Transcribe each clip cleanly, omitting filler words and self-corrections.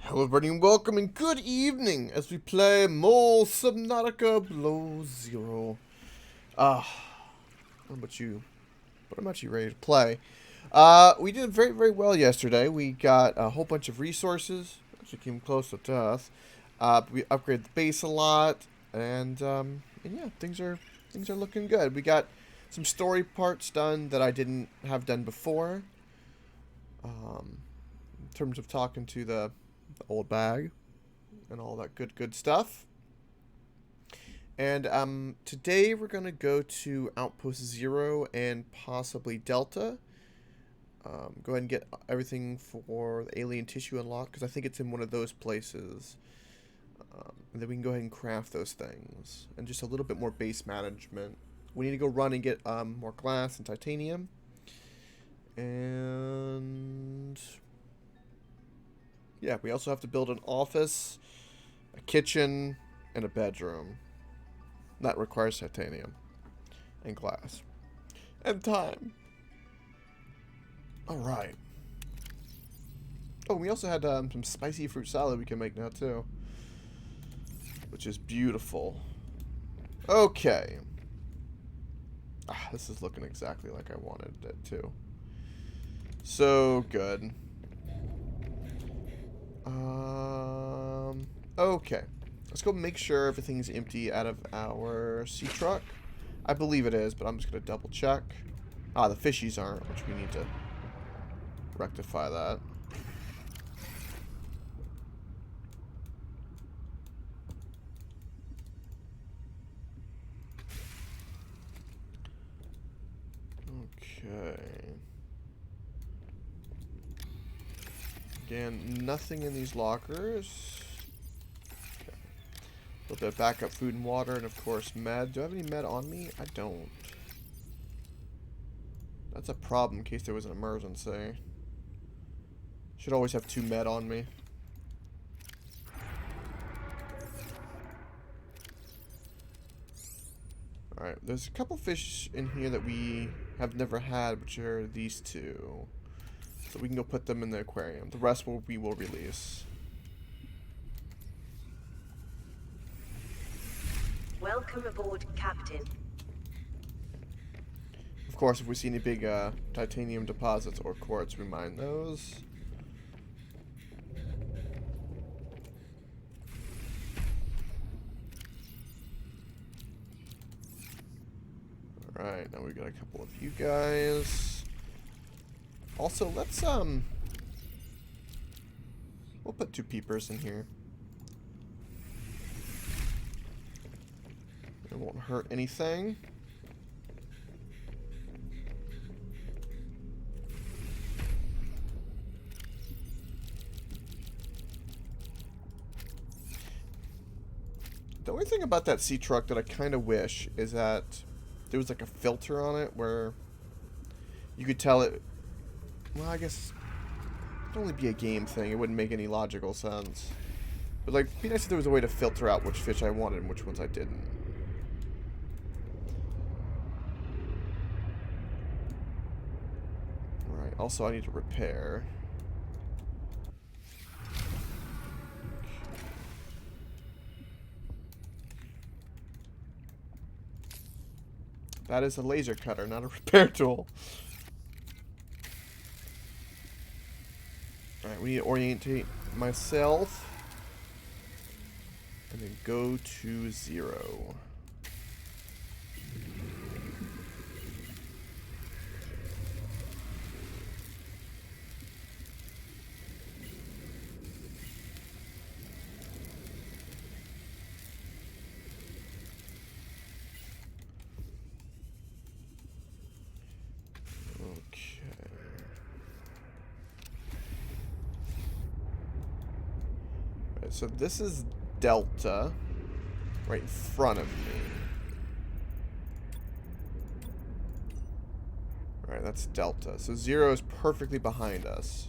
Hello everybody and welcome and good evening as we play more Subnautica Below Zero. What about you? What about you ready to play? We did very well yesterday. We got a whole bunch of resources. Actually came close to death. We upgraded the base a lot, and yeah, things are looking good. We got some story parts done that I didn't have done before. In terms of talking to the old bag and all that good stuff. And today we're gonna go to Outpost 0 and possibly Delta. Go ahead and get everything for the alien tissue unlocked, because I think it's in one of those places. And then we can go ahead and craft those things. And just a little bit more base management. We need to go run and get more glass and titanium. And yeah, we also have to build an office, a kitchen, and a bedroom. That requires titanium and glass and time. All right. Oh, we also had some spicy fruit salad we can make now too, which is beautiful. Okay. This is looking exactly like I wanted it to. So good. Okay. Let's go make sure everything's empty out of our sea truck. I believe it is, but I'm just going to double check. The fishies aren't, which we need to rectify that. Okay. Again, nothing in these lockers. Okay. A little bit of backup food and water, and of course med. Do I have any med on me? I don't. That's a problem in case there was an emergency. Should always have 2 med on me. Alright, there's a couple fish in here that we have never had, which are these 2. So we can go put them in the aquarium. The rest we will release. Welcome aboard, Captain. Of course, if we see any big titanium deposits or quartz, we mine those. Alright, now we got a couple of you guys. Also, let's we'll put 2 peepers in here. It won't hurt anything. The only thing about that sea truck that I kind of wish is that there was like a filter on it where you could tell it. Well, I guess it'd only be a game thing. It wouldn't make any logical sense. But like, it'd be nice if there was a way to filter out which fish I wanted and which ones I didn't. Alright, also I need to repair. That is a laser cutter, not a repair tool. Alright, we need to orientate myself. And then go to 0. So this is Delta, right in front of me. Alright, that's Delta. So 0 is perfectly behind us.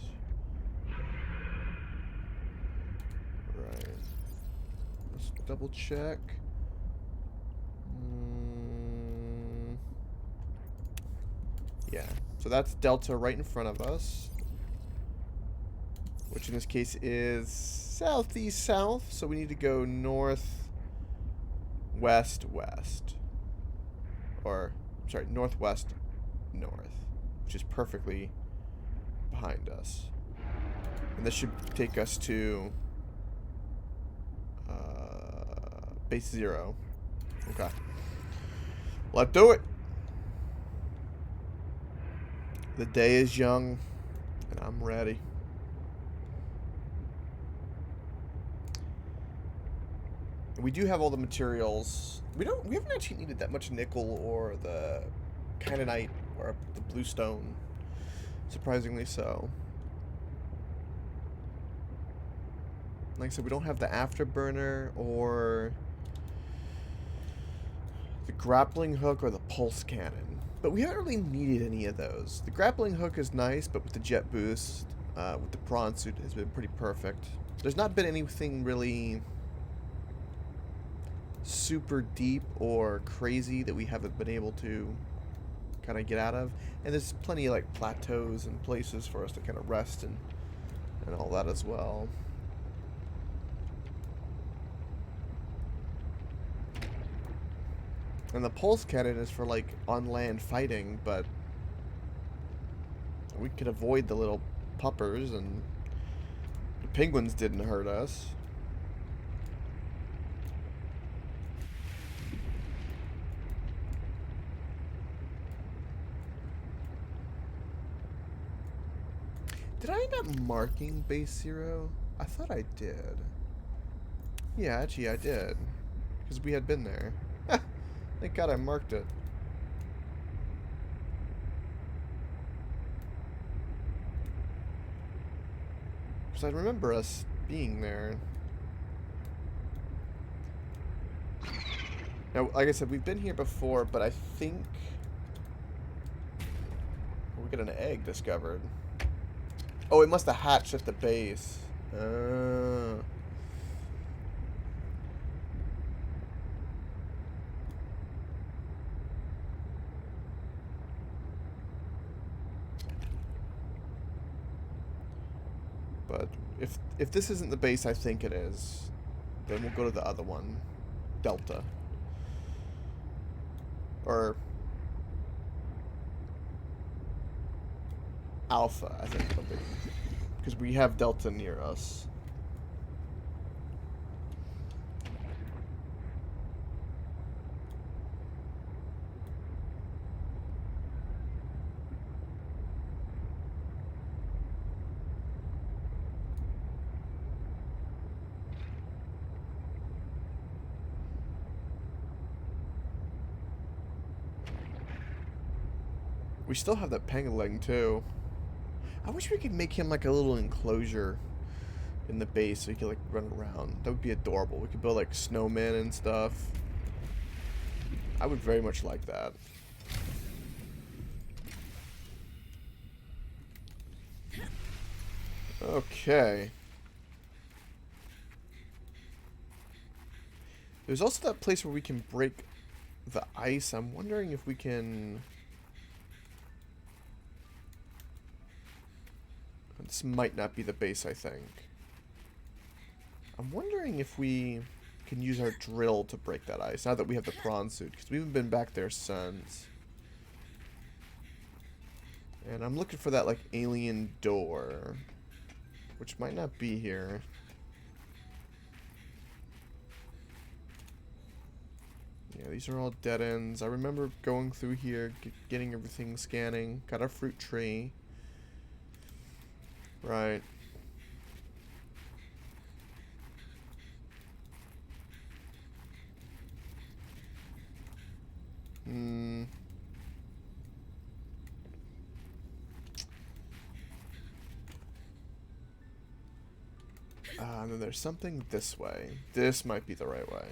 Right. Let's double check. Yeah. So that's Delta right in front of us. Which in this case is southeast south, so we need to go north, west, west. Or, sorry, northwest, north. Which is perfectly behind us. And this should take us to base 0. Okay. Let's do it! The day is young, and I'm ready. We do have all the materials. We haven't actually needed that much nickel or the kyanite or the bluestone. Surprisingly so. Like I said, we don't have the afterburner or the grappling hook or the pulse cannon. But we haven't really needed any of those. The grappling hook is nice, but with the jet boost, with the prawn suit, has been pretty perfect. There's not been anything really super deep or crazy that we haven't been able to kind of get out of, and there's plenty of like plateaus and places for us to kind of rest and all that as well. And the pulse cannon is for like on land fighting, but we could avoid the little puppers, and the penguins didn't hurt us. Did I end up marking base 0? I thought I did. Yeah, actually I did. Because we had been there. Thank God I marked it. Because I remember us being there. Now, like I said, we've been here before, but I think we get an egg discovered. Oh, it must have hatched at the base. But if this isn't the base I think it is, then we'll go to the other one, Delta. Or Alpha, I think it'll be. Because we have Delta near us. We still have that pangolin too. I wish we could make him like a little enclosure in the base so he could like run around. That would be adorable. We could build like snowmen and stuff. I would very much like that. Okay. There's also that place where we can break the ice. I'm wondering if we can... This might not be the base, I think. I'm wondering if we can use our drill to break that ice, now that we have the prawn suit, because we haven't been back there since. And I'm looking for that, like, alien door, which might not be here. Yeah, these are all dead ends. I remember going through here, getting everything, scanning, got a fruit tree. Right. And then there's something this way. This might be the right way.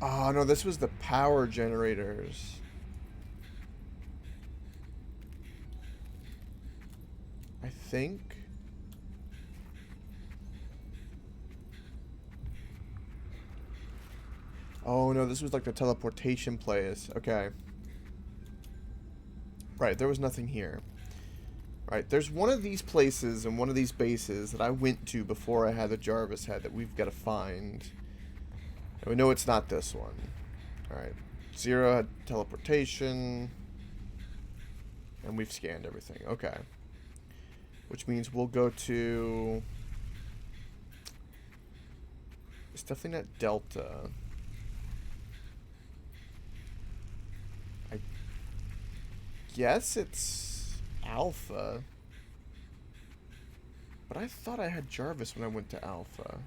Oh, no, this was the power generators. I think. Oh, no, this was like the teleportation place. Okay. Right, there was nothing here. Right, there's one of these places and one of these bases that I went to before I had the Jarvis head that we've got to find. And we know it's not this one. Alright. Zero had teleportation. And we've scanned everything. Okay. Which means we'll go to... It's definitely not Delta. I guess it's Alpha. But I thought I had Jarvis when I went to Alpha.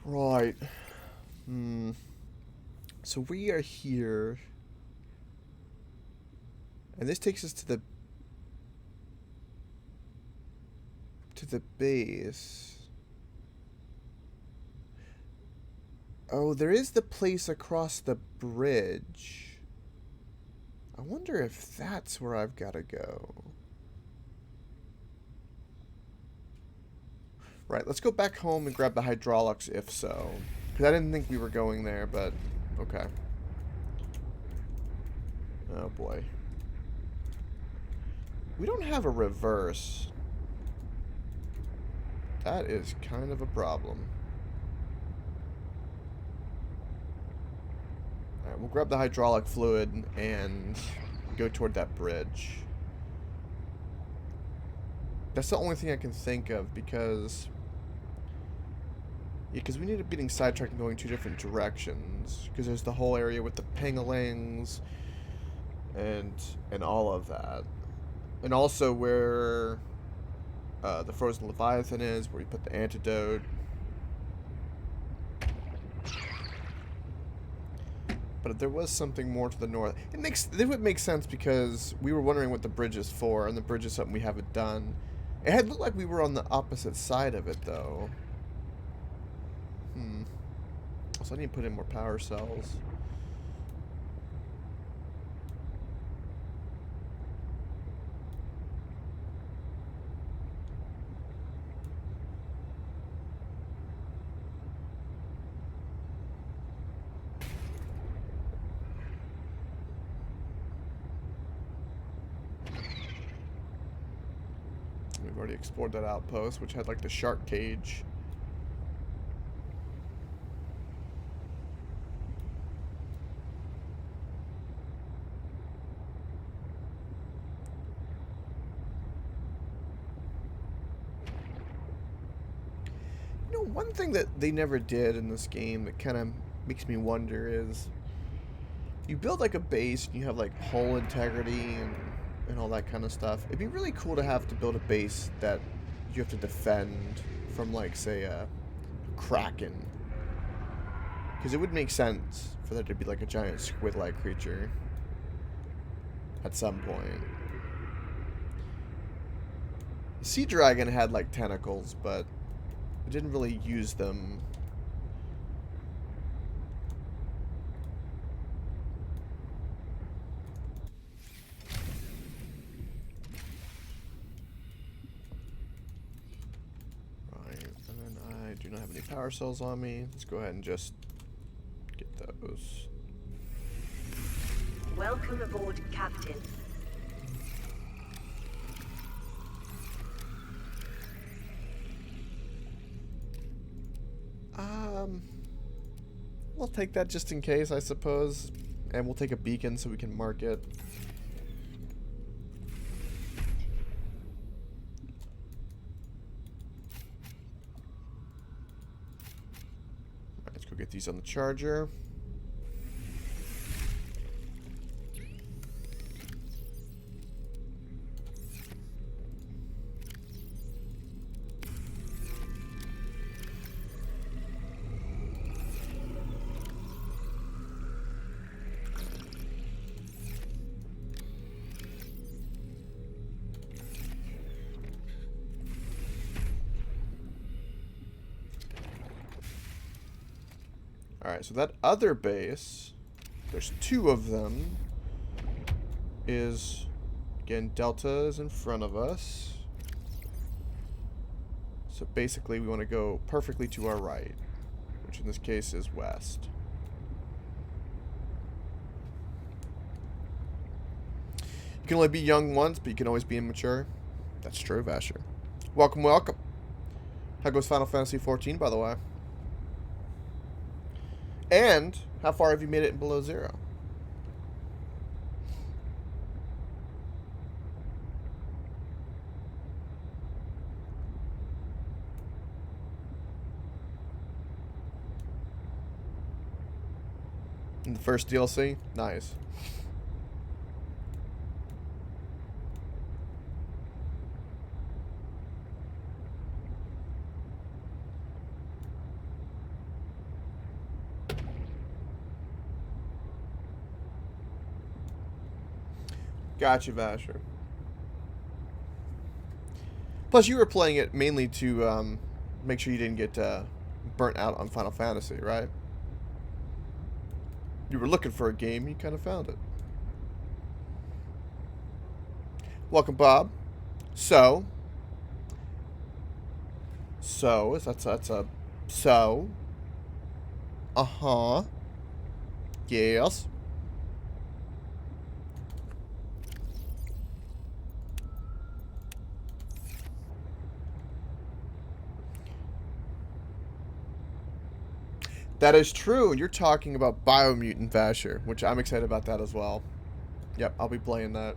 Right. So we are here. And this takes us to the base. Oh, there is the place across the bridge. I wonder if that's where I've got to go. Right, let's go back home and grab the hydraulics if so. Because I didn't think we were going there, but okay. Oh boy. We don't have a reverse. That is kind of a problem. Alright, we'll grab the hydraulic fluid and go toward that bridge. That's the only thing I can think of because... Yeah, because we need to be getting sidetracked and going two different directions. Because there's the whole area with the pangalings and all of that. And also where the frozen leviathan is, where we put the antidote. But there was something more to the north. It would make sense because we were wondering what the bridge is for, and the bridge is something we haven't done. It had looked like we were on the opposite side of it, though. Also, I need to put in more power cells. We've already explored that outpost, which had like the shark cage. You know, one thing that they never did in this game that kind of makes me wonder is you build like a base and you have like hull integrity and all that kind of stuff. It'd be really cool to have to build a base that you have to defend from, like, say, a kraken. Because it would make sense for there to be like a giant squid-like creature at some point. The sea dragon had like tentacles, but it didn't really use them. I do not have any power cells on me. Let's go ahead and just get those. Welcome aboard, Captain. We'll take that just in case, I suppose. And we'll take a beacon so we can mark it. Let's go get these on the charger. Alright, so that other base, there's two of them, is, again, Delta is in front of us. So basically we want to go perfectly to our right, which in this case is west. You can only be young once, but you can always be immature. That's true, Vasher. Welcome, welcome. How goes Final Fantasy XIV, by the way? And how far have you made it in below zero? In the first DLC? Nice. Gotcha, Vasher. Plus, you were playing it mainly to make sure you didn't get burnt out on Final Fantasy, right? You were looking for a game, you kind of found it. Welcome, Bob. So, that's a so. Uh-huh. Yes. That is true. You're talking about Biomutant Vasher, which I'm excited about that as well. Yep, I'll be playing that.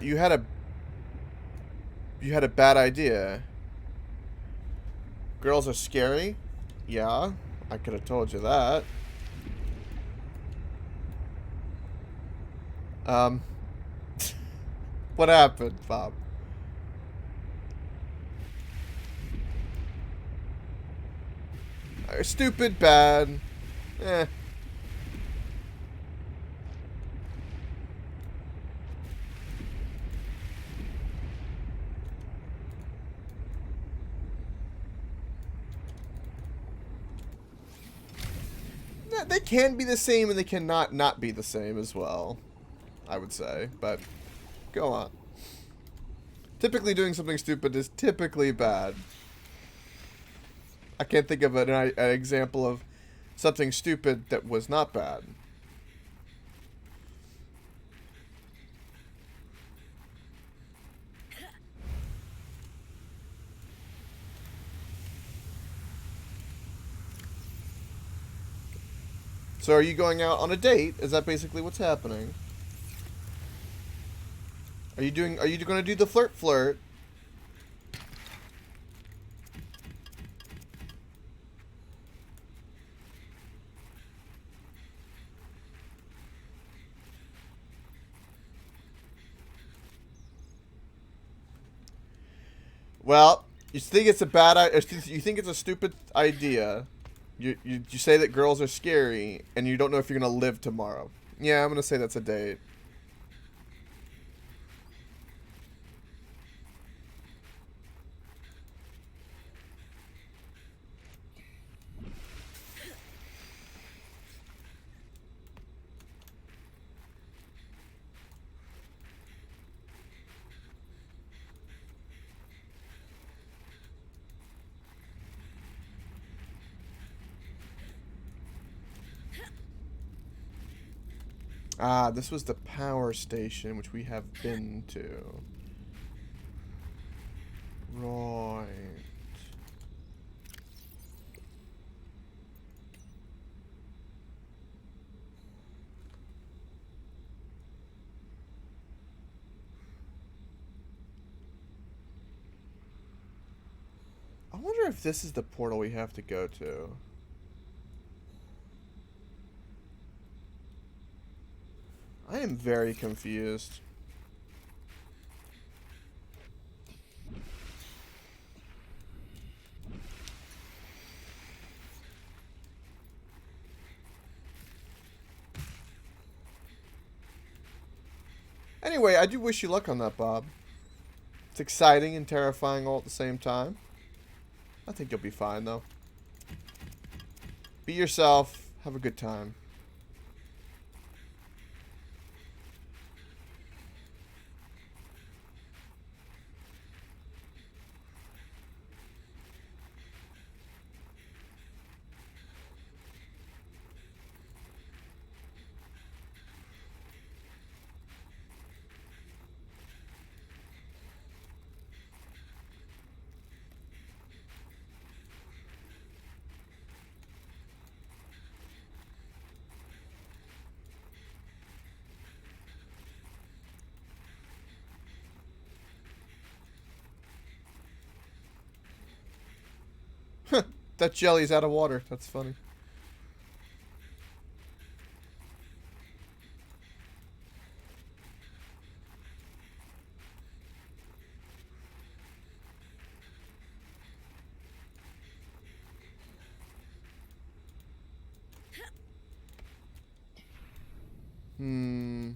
You had a bad idea. Girls are scary? Yeah, I could have told you that. Um, what happened, Bob? Stupid, bad. Eh. They can be the same and they cannot not be the same as well, I would say. But, go on. Typically doing something stupid is typically bad. I can't think of an example of something stupid that was not bad. So are you going out on a date? Is that basically what's happening? Are you going to do the flirt? Well, you think it's a bad you think it's a stupid idea. You say that girls are scary and you don't know if you're going to live tomorrow. Yeah, I'm going to say that's a date. Ah, this was the power station, which we have been to. Right. I wonder if this is the portal we have to go to. I am very confused. Anyway, I do wish you luck on that, Bob. It's exciting and terrifying all at the same time. I think you'll be fine, though. Be yourself. Have a good time. That jelly's out of water. That's funny. Hmm.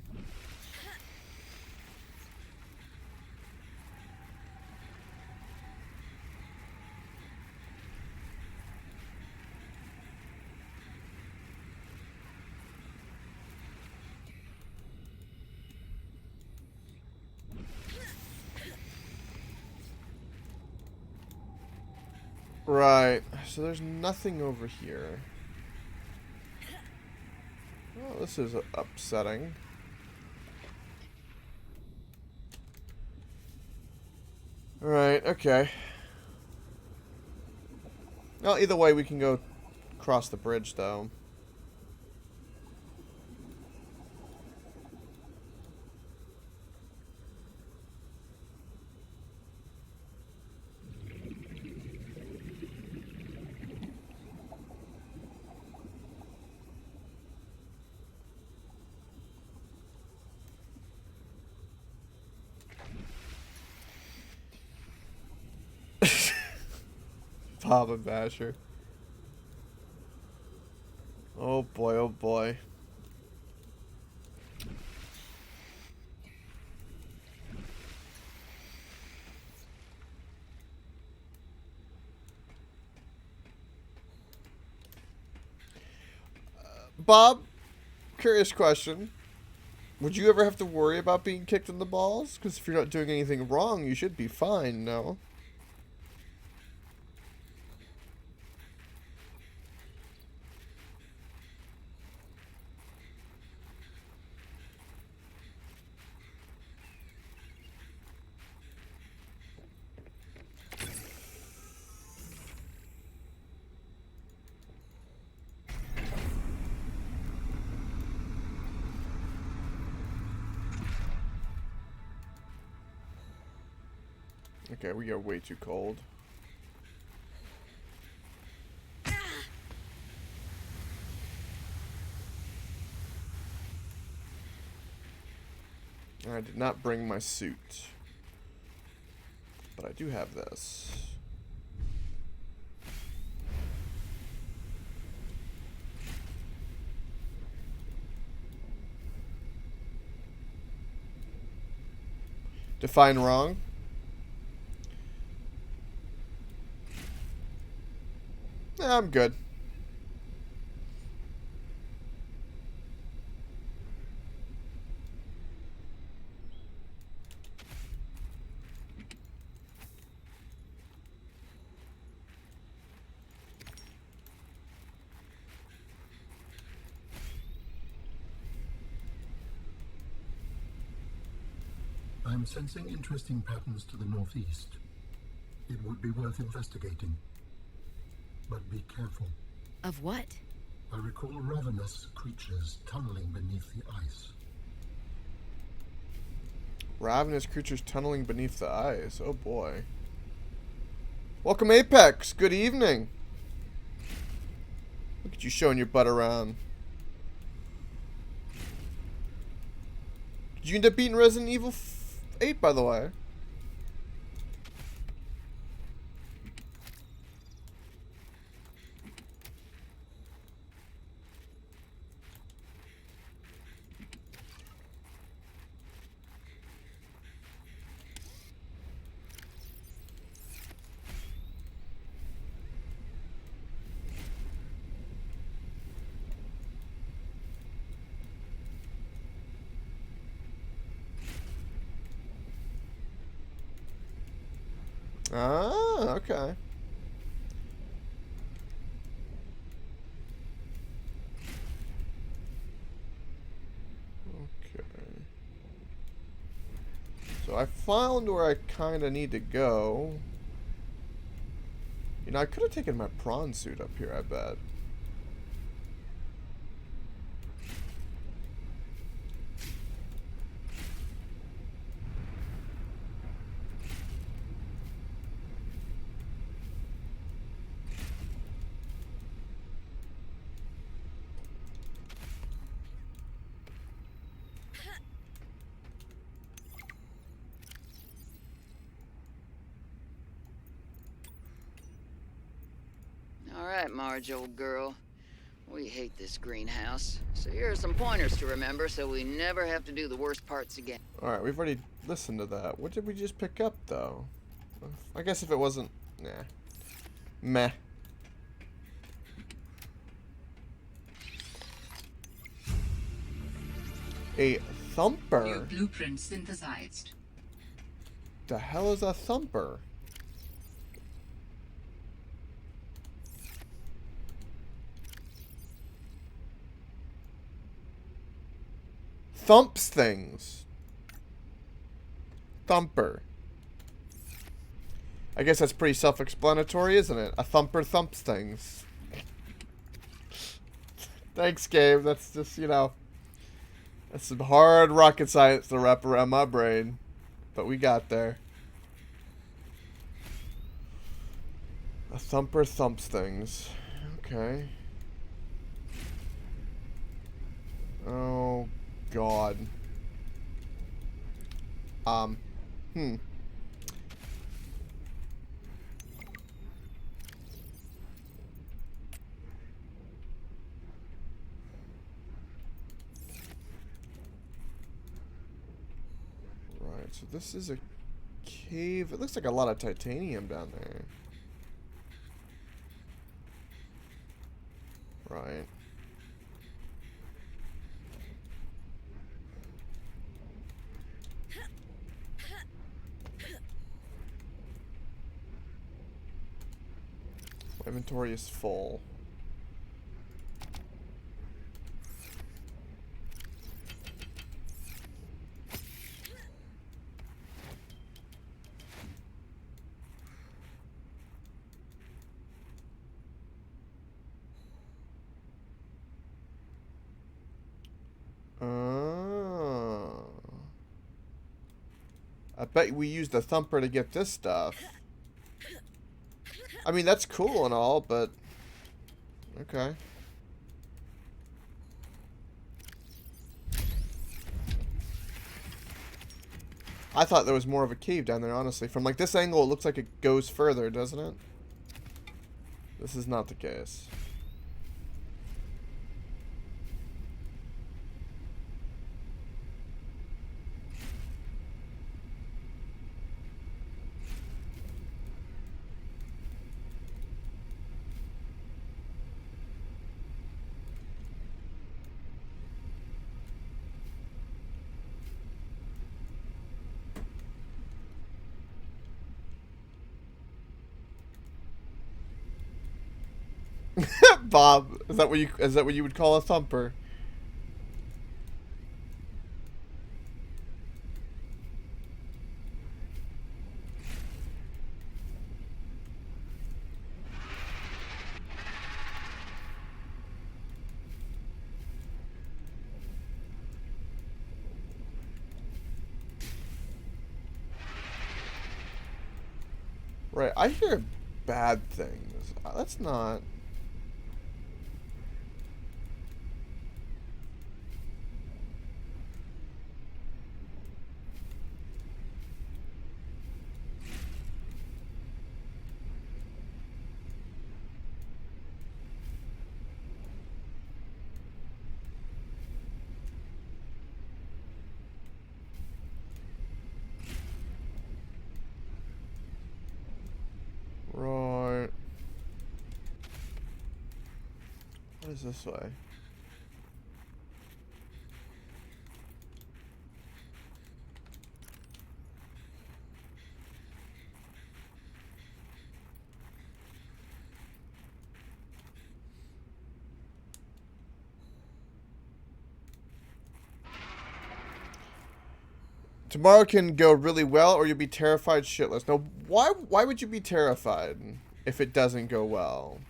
Right. So there's nothing over here. Well, this is upsetting. Alright, okay. Well, either way, we can go cross the bridge, though. Papa Basher. Oh boy, oh boy. Bob, curious question. Would you ever have to worry about being kicked in the balls? Because if you're not doing anything wrong, you should be fine, no? Okay, we are way too cold. I did not bring my suit. But I do have this. Define wrong. I'm good. I'm sensing interesting patterns to the northeast. It would be worth investigating. But be careful. Of what? I recall ravenous creatures tunneling beneath the ice. Ravenous creatures tunneling beneath the ice. Oh boy. Welcome, Apex. Good evening. Look at you showing your butt around. Did you end up beating Resident Evil 8, by the way? Ah, okay. Okay. So I found where I kind of need to go. You know, I could have taken my prawn suit up here, I bet. All right, Marge, old girl. We hate this greenhouse, so here are some pointers to remember so we never have to do the worst parts again. Alright, we've already listened to that. What did we just pick up, though? I guess if it wasn't... Nah. Meh. A thumper? New blueprint synthesized. The hell is a thumper? Thumps things. Thumper. I guess that's pretty self-explanatory, isn't it? A thumper thumps things. Thanks, Gabe. That's just, you know... That's some hard rocket science to wrap around my brain. But we got there. A thumper thumps things. Okay. Oh, God. Hmm. Right, so this is a cave. It looks like a lot of titanium down there. Right. My inventory is full. Oh. I bet we used the thumper to get this stuff. I mean, that's cool and all, but... Okay. I thought there was more of a cave down there, honestly. From, like, this angle, it looks like it goes further, doesn't it? This is not the case. Bob, is that what you would call a thumper? Right, I hear bad things. That's not... Right. What is this way? Tomorrow can go really well, or you'll be terrified shitless. Now, why would you be terrified if it doesn't go well?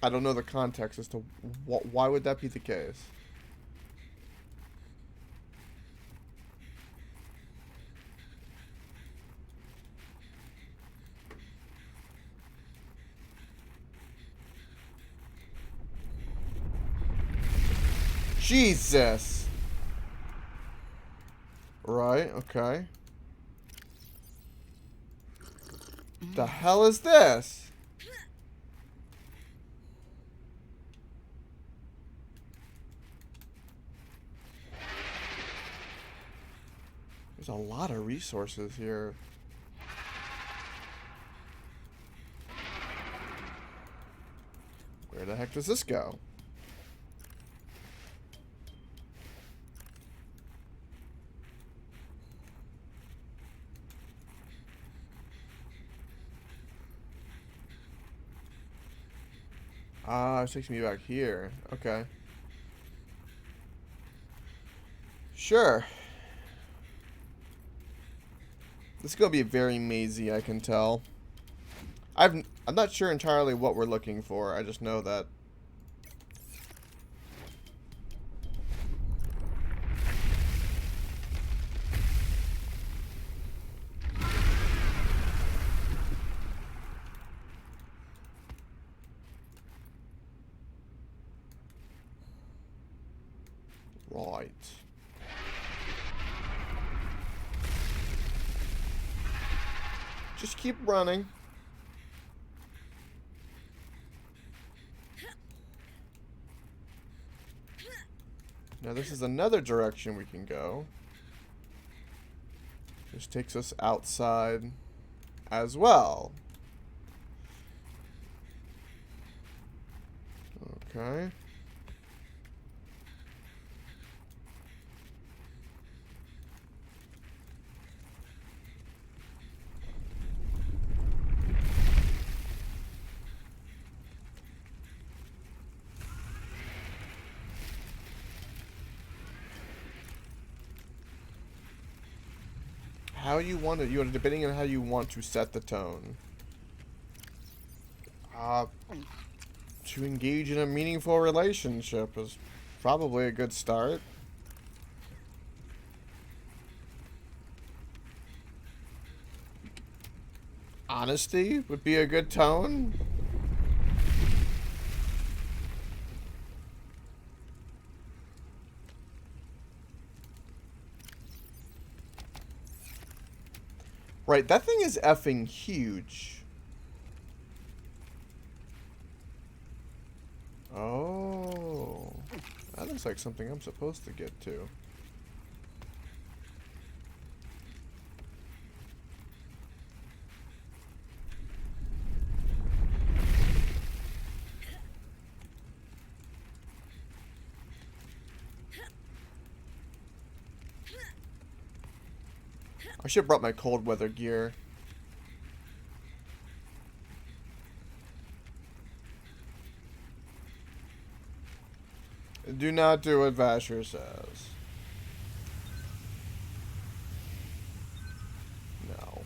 I don't know the context as to why would that be the case. Jesus! Right, okay. The hell is this? There's a lot of resources here. Where the heck does this go? Ah, it takes me back here. Okay. Sure. This is gonna be very mazy, I can tell. I'm not sure entirely what we're looking for. I just know that. Right. Just keep running. Now this is another direction we can go. This takes us outside as well. Okay. How you want it, depending on how you want to set the tone. To engage in a meaningful relationship is probably a good start. Honesty would be a good tone. Right, that thing is effing huge. Oh. That looks like something I'm supposed to get to. I should have brought my cold weather gear. Do not do what Vasher says. No.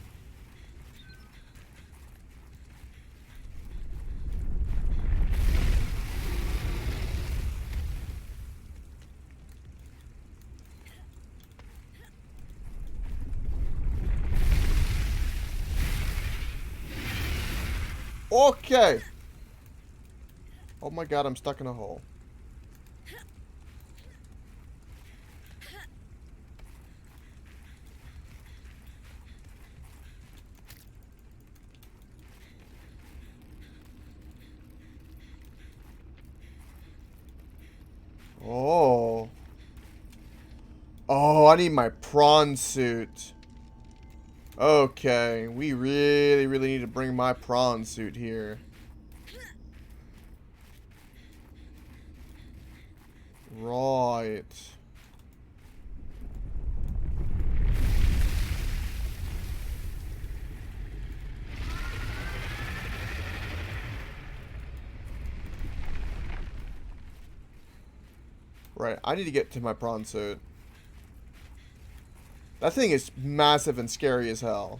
Okay. Oh my god, I'm stuck in a hole. Oh. Oh, I need my prawn suit. Okay, we really, really need to bring my prawn suit here. Right. Right, I need to get to my prawn suit. That thing is massive and scary as hell.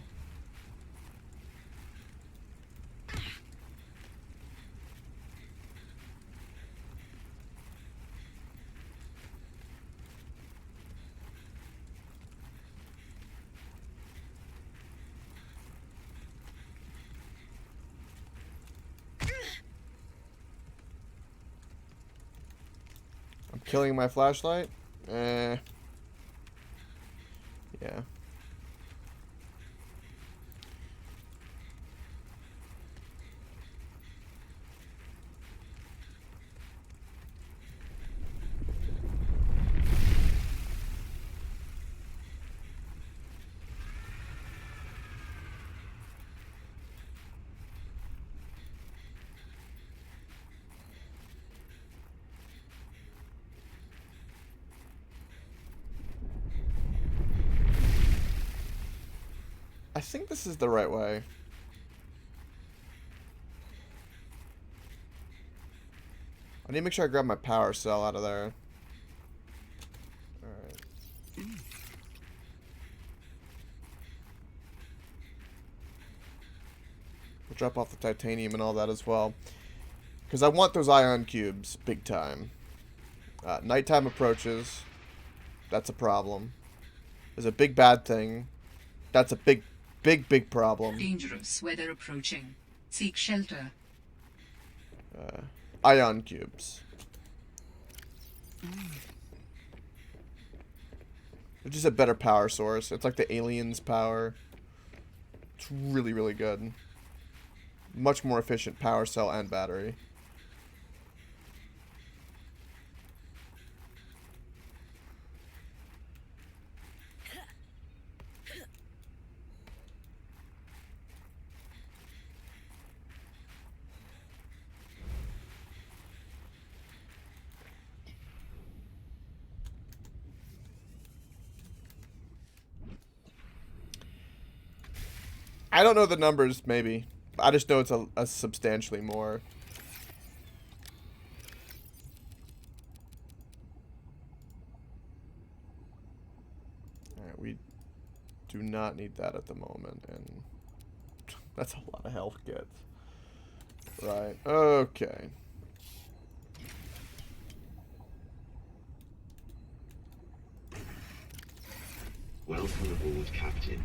I'm killing my flashlight? Yeah. I think this is the right way. I need to make sure I grab my power cell out of there. Alright. We'll drop off the titanium and all that as well. Because I want those ion cubes big time. Nighttime approaches. That's a problem. There's a big bad thing. That's a big, big, big problem. Dangerous weather approaching. Seek shelter. Ion cubes. It's just a better power source. It's like the aliens' power. It's really, really good. Much more efficient power cell and battery. I don't know the numbers, maybe. I just know it's a substantially more. Alright, we do not need that at the moment, and that's a lot of health kits. Right, okay. Welcome aboard, Captain.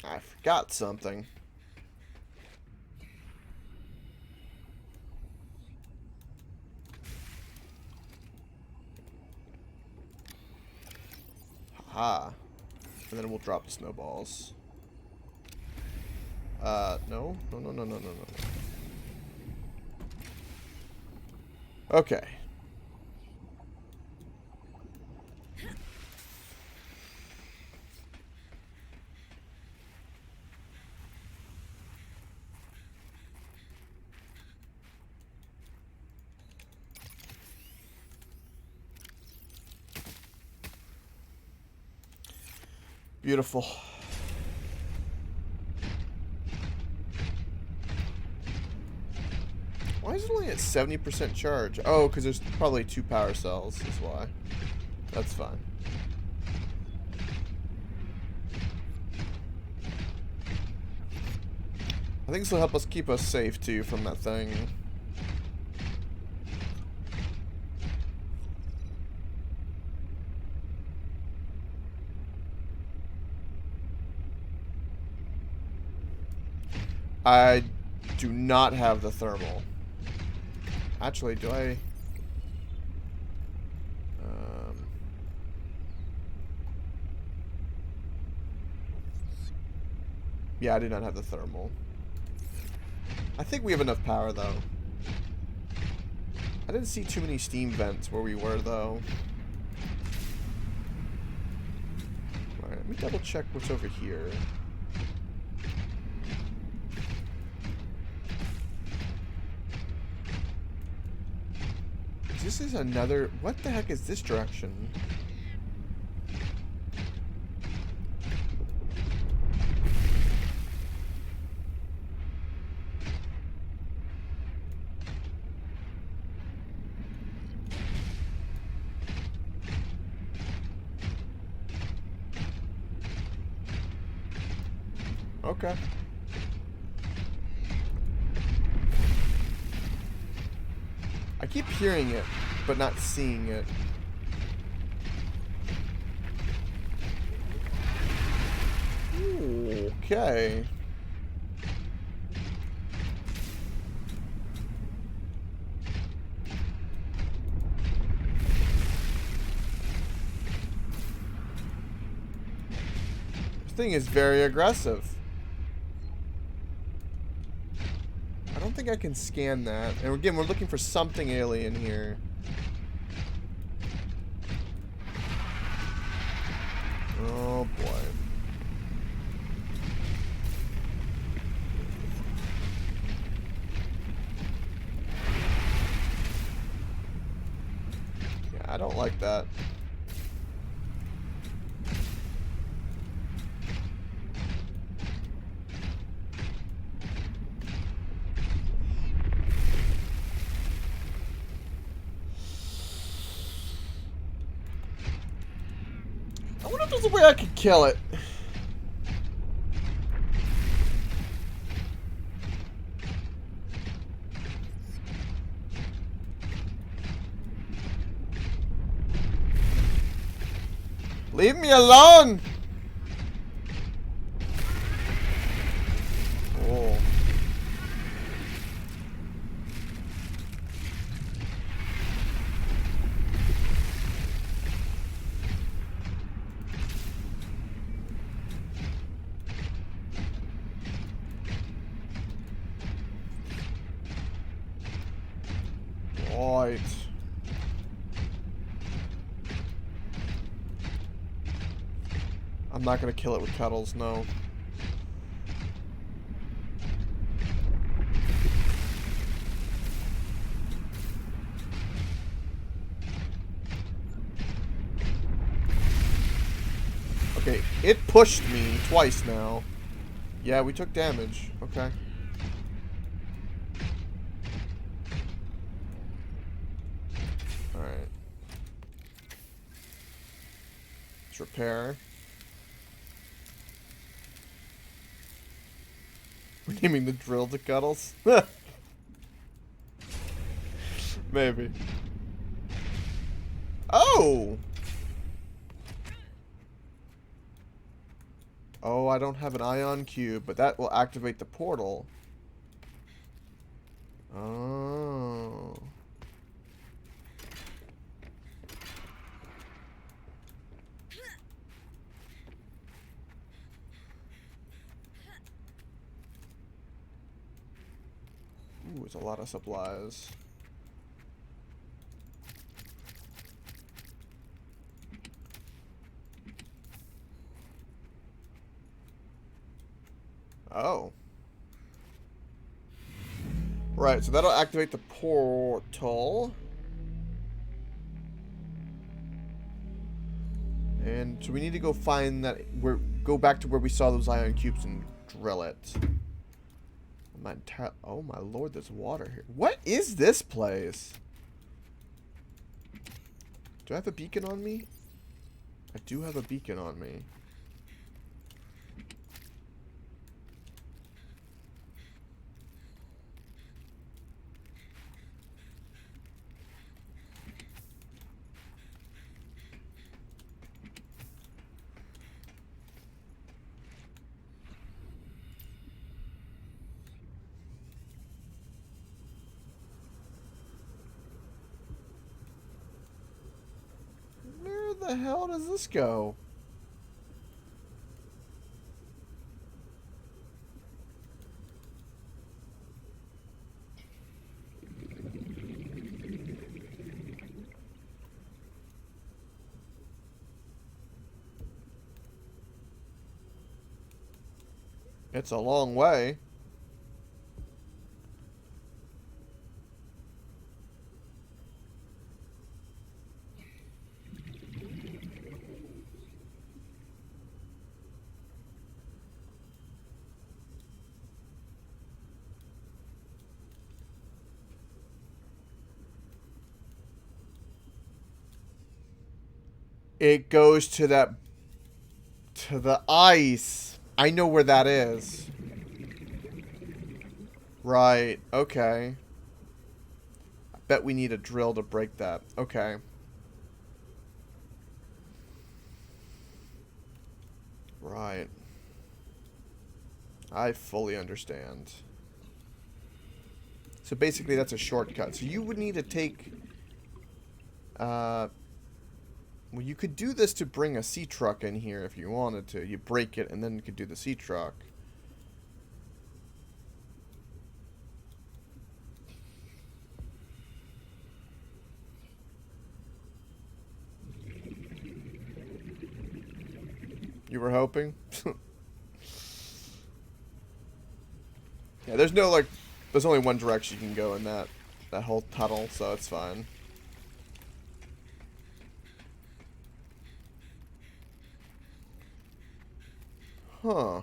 I forgot something. Haha. And then we'll drop the snowballs. No. No. Okay. Beautiful. Why is it only at 70% charge? Oh, because there's probably 2 power cells, is why. That's fine. I think this will help us keep us safe, too, from that thing. I do not have the thermal. Actually, do I? Yeah, I do not have the thermal. I think we have enough power, though. I didn't see too many steam vents where we were, though. Alright, let me double check what's over here. This is another... What the heck is this direction? Okay. I keep hearing it, but not seeing it. Ooh, okay. This thing is very aggressive. I don't think I can scan that. And again, we're looking for something alien here. Oh boy. Yeah, don't like that. I wonder if there's a way I could kill it. Leave me alone! Oh. Right. I'm not gonna kill it with cuddles, no. Okay, it pushed me twice now. Yeah, we took damage. Okay. Alright. Let's repair. We're naming the drill to Cuddles? Maybe. Oh! Oh, I don't have an ion cube, but that will activate the portal. Oh. Ooh, it's a lot of supplies. Oh. Right, so that'll activate the portal. And so we need to go find that, go back to where we saw those ion cubes and drill it. Oh my lord, there's water here. What is this place? Do I have a beacon on me? I do have a beacon on me. Where the hell does this go? It's a long way. It goes to that... to the ice. I know where that is. Right, okay. I bet we need a drill to break that. Okay. Right. I fully understand. So basically that's a shortcut. So you would need to take... well, you could do this to bring a sea truck in here if you wanted to. You break it and then you could do the sea truck. You were hoping? Yeah, there's no, like... There's only one direction you can go in that whole tunnel, so it's fine. Huh.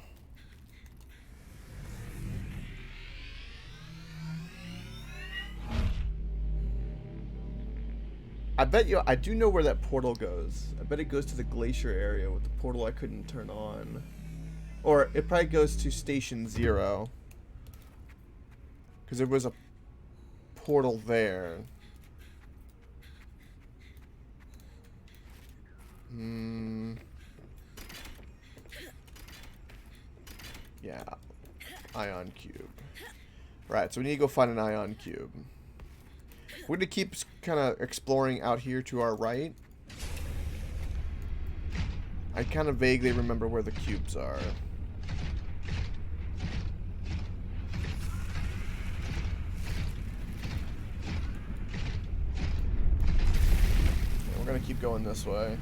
I bet you, I do know where that portal goes. I bet it goes to the glacier area with the portal I couldn't turn on. Or it probably goes to Station 0. Because there was a portal there. Yeah. Ion cube. Right, so we need to go find an ion cube. We're going to keep kind of exploring out here to our right. I kind of vaguely remember where the cubes are. We're going to keep going this way.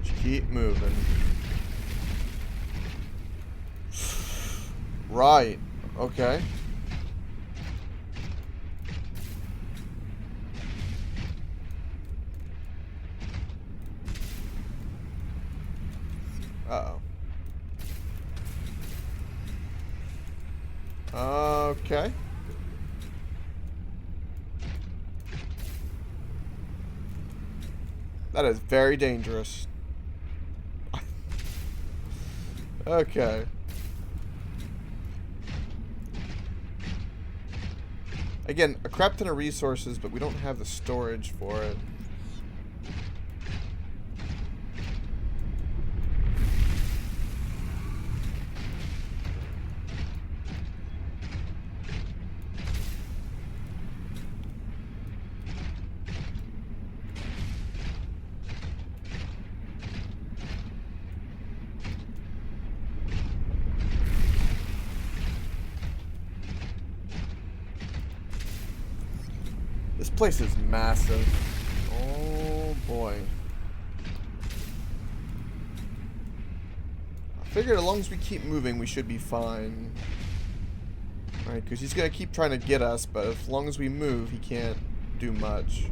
Just keep moving. Right. Okay. Uh-oh. Okay. That is very dangerous. Okay. Again, a crap ton of resources, but we don't have the storage for it. This place is massive. Oh boy. I figured as long as we keep moving, we should be fine. Right, because he's going to keep trying to get us, but as long as we move, he can't do much.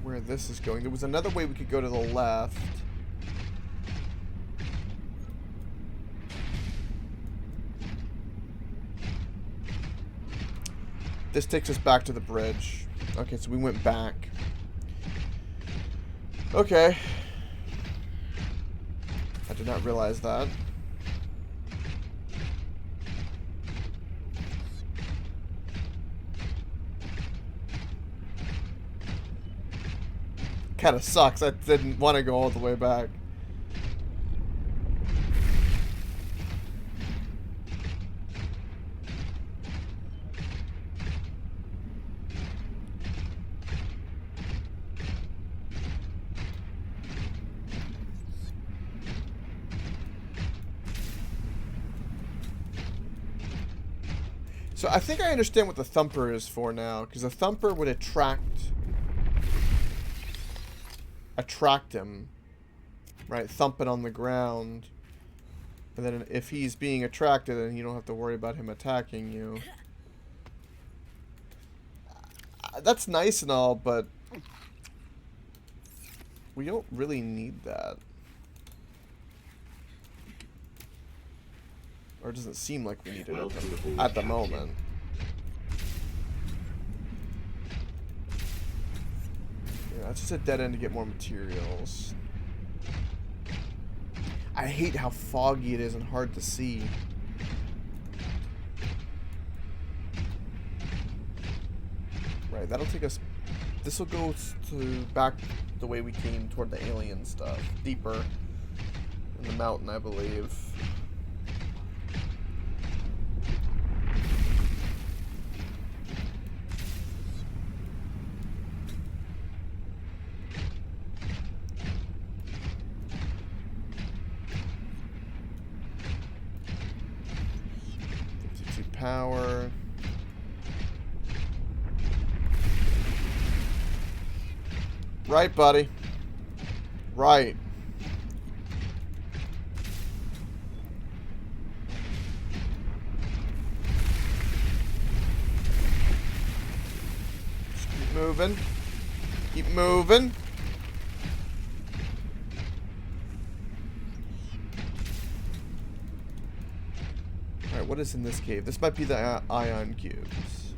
Where this is going. There was another way we could go to the left. This takes us back to the bridge. Okay, so we went back. Okay. I did not realize that. Kind of sucks. I didn't want to go all the way back. So I think I understand what the thumper is for now, because the thumper would attract him, right? Thumping on the ground, and then if he's being attracted, then you don't have to worry about him attacking you. That's nice and all, but we don't really need that, or it doesn't seem like we need it at the moment. That's just a dead end to get more materials. I hate how foggy it is and hard to see. Right, that'll take us... This will go to back the way we came toward the alien stuff. Deeper in the mountain, I believe. Power. Right, buddy. Right. moving. Keep moving. Alright, what is in this cave? This might be the ion cubes.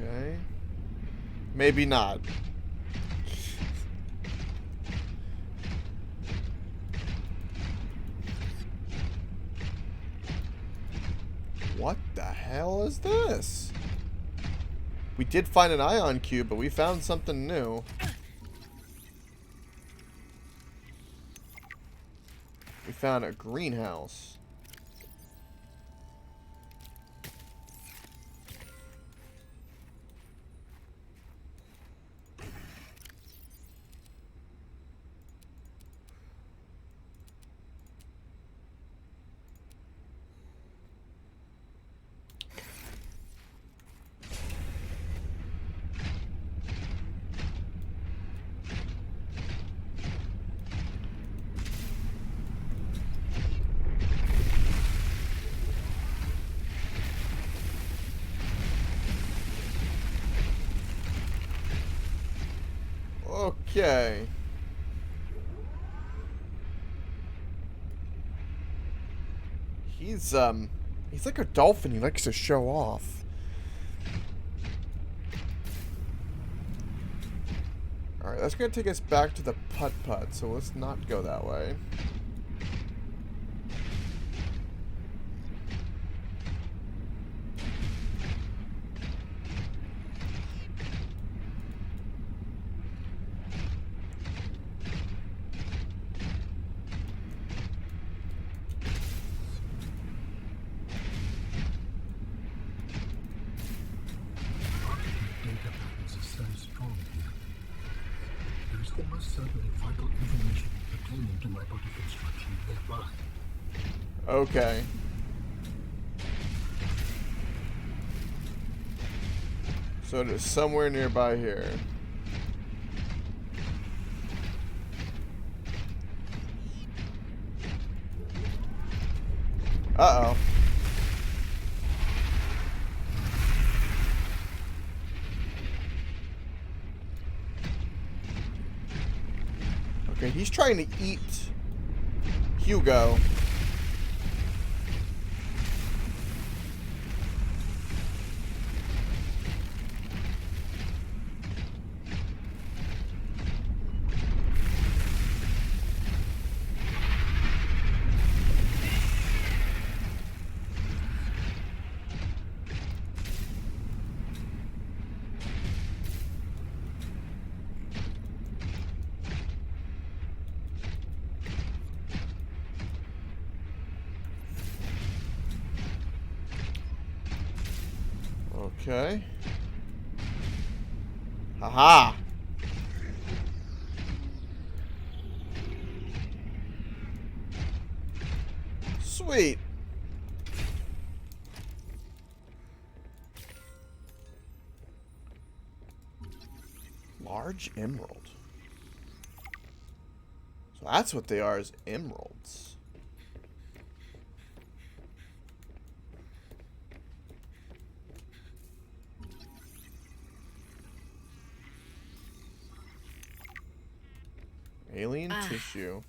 Okay. Maybe not. What the hell is this? We did find an ion cube, but we found something new. We found a greenhouse. Okay. He's like a dolphin. He likes to show off. Alright, that's gonna take us back to the putt-putt, so let's not go that way. Data patterns are so strong here. There is almost certainly vital information pertaining to my body construction nearby. Okay. So it is somewhere nearby here. Uh-oh. Okay, he's trying to eat Hugo. Okay. Haha. Sweet. Large emerald. So that's what they are, is emeralds. Alien tissue.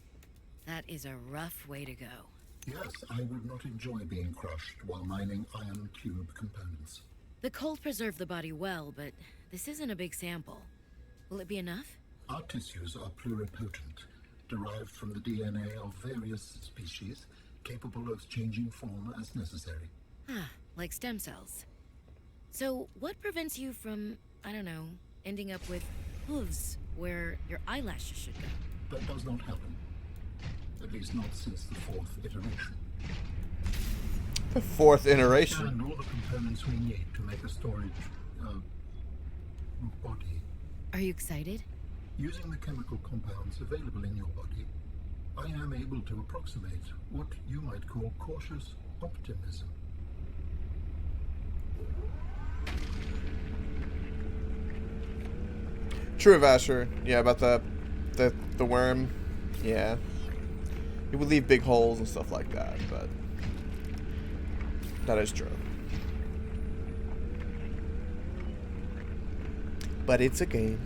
That is a rough way to go. Yes, I would not enjoy being crushed while mining ion cube components. The cold preserved the body well, but this isn't a big sample. Will it be enough? Our tissues are pluripotent, derived from the DNA of various species, capable of changing form as necessary. Ah, like stem cells. So, what prevents you from, I don't know, ending up with hooves where your eyelashes should go? That does not happen. At least not since the fourth iteration. The fourth iteration. And all the components we need to make a storage, body. Are you excited? Using the chemical compounds available in your body, I am able to approximate what you might call cautious optimism. True, Vasher. Yeah, about the worm. Yeah. It would leave big holes and stuff like that, but that is true. But it's a game.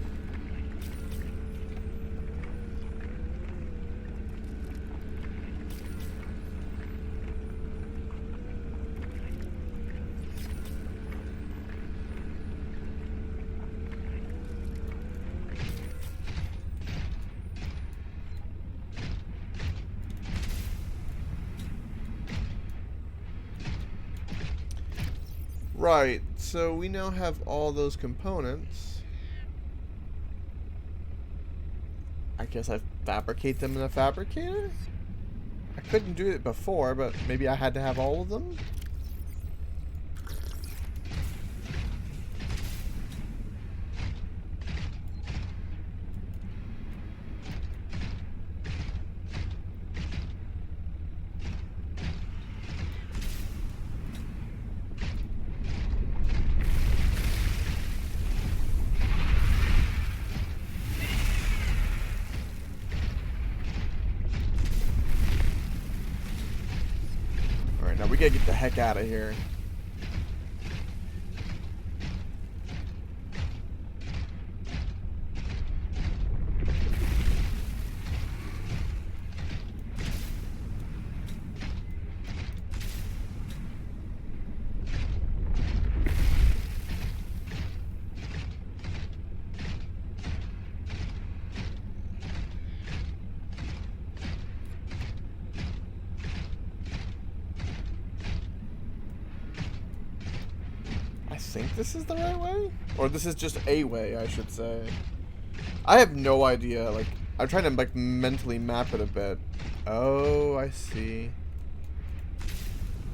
Right, so we now have all those components. I guess I fabricate them in a fabricator? I couldn't do it before, but maybe I had to have all of them? Now we gotta get the heck out of here. I think this is the right way? Or this is just a way, I should say. I have no idea. Like, I'm trying to, like, mentally map it a bit. Oh, I see.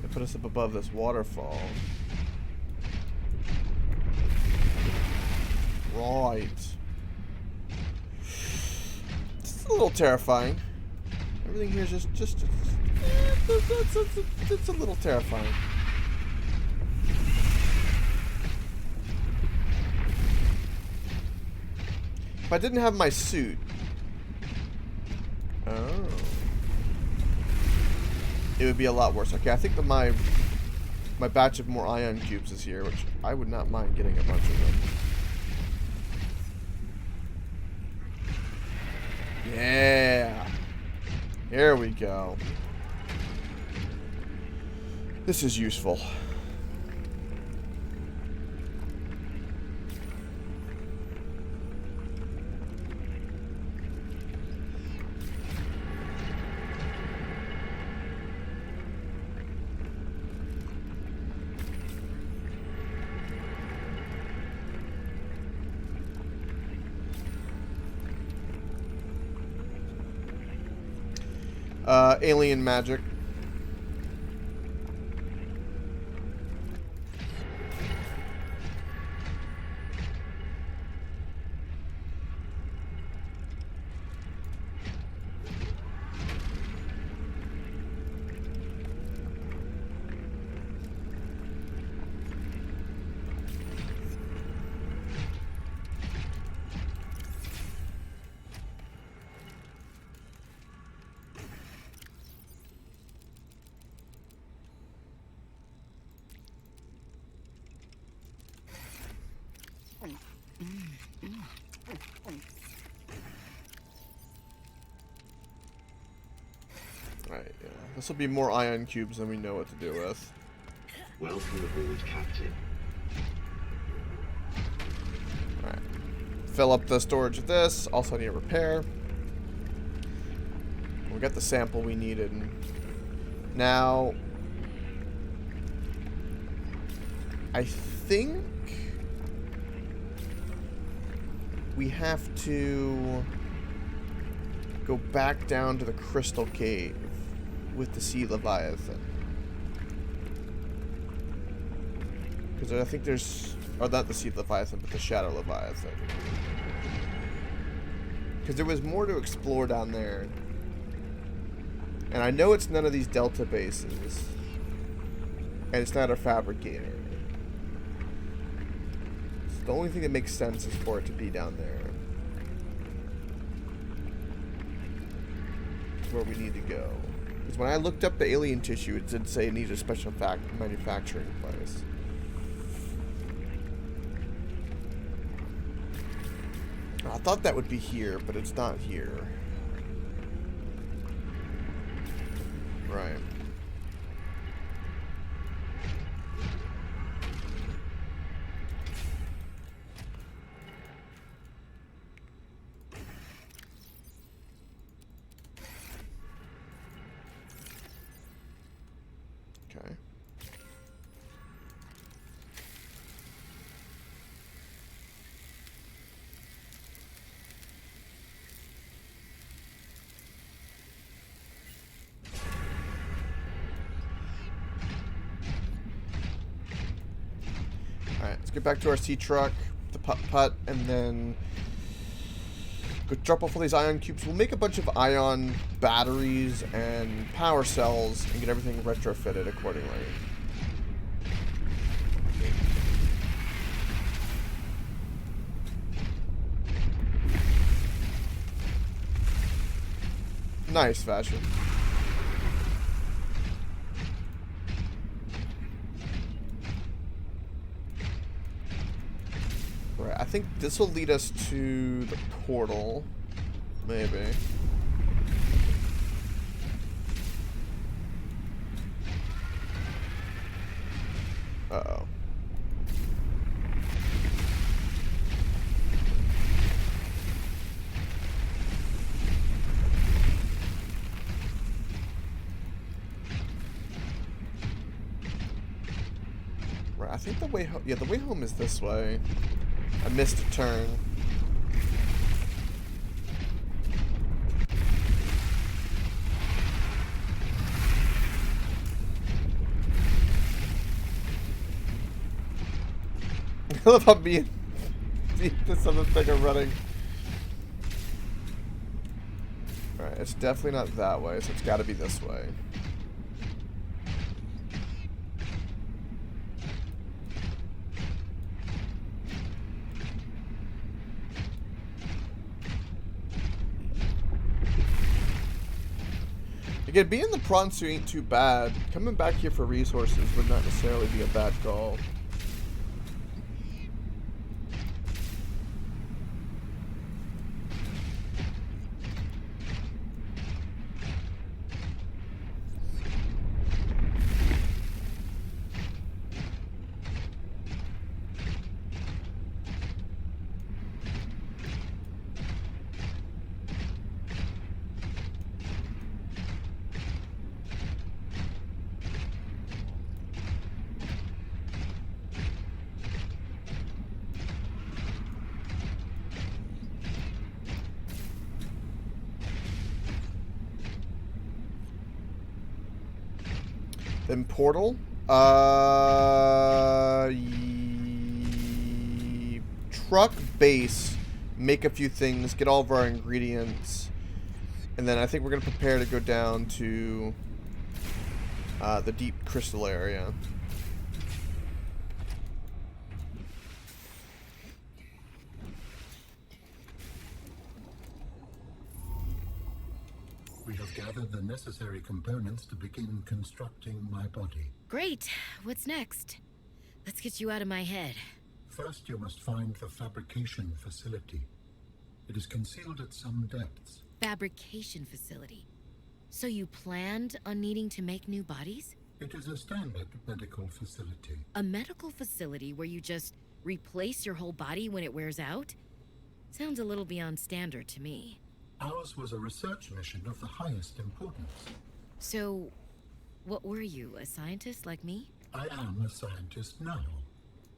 They put us up above this waterfall. Right. It's a little terrifying. Everything here is just it's a little terrifying. If I didn't have my suit. Oh. It would be a lot worse. Okay, I think that my batch of more ion cubes is here, which I would not mind getting a bunch of them. Yeah. Here we go. This is useful. Alien magic. Right, yeah. This will be more ion cubes than we know what to do with. Welcome aboard, Captain. Alright. Fill up the storage of this. Also need a repair. We got the sample we needed. Now, I think we have to go back down to the crystal cave with the sea leviathan. Because I think there's, or not the sea leviathan, but the shadow leviathan. Because there was more to explore down there. And I know it's none of these delta bases. And it's not a fabricator. So the only thing that makes sense is for it to be down there. where we need to go. Because when I looked up the alien tissue, it did say it needed a special manufacturing place. I thought that would be here, but it's not here. Right. Okay. Alright, let's get back to our sea truck, the putt, and then go drop off all these ion cubes. We'll make a bunch of ion batteries and power cells and get everything retrofitted accordingly. Nice fashion. Right, I think this will lead us to the portal. Maybe. Uh-oh. Right, I think the way home, yeah, the way home is this way. I missed a turn. I love how me and this other thing are running. Alright, it's definitely not that way, so it's gotta be this way. Again, being in the prawn suit ain't too bad. Coming back here for resources would not necessarily be a bad call. Then portal. Truck base. Make a few things. Get all of our ingredients. And then I think we're going to prepare to go down to the deep crystal area. We have gathered the necessary components to begin constructing my body. Great. What's next? Let's get you out of my head. First, you must find the fabrication facility. It is concealed at some depths. Fabrication facility. So you planned on needing to make new bodies? It is a standard medical facility. A medical facility where you just replace your whole body when it wears out? Sounds a little beyond standard to me. Ours was a research mission of the highest importance. So, what were you, a scientist like me? I am a scientist now.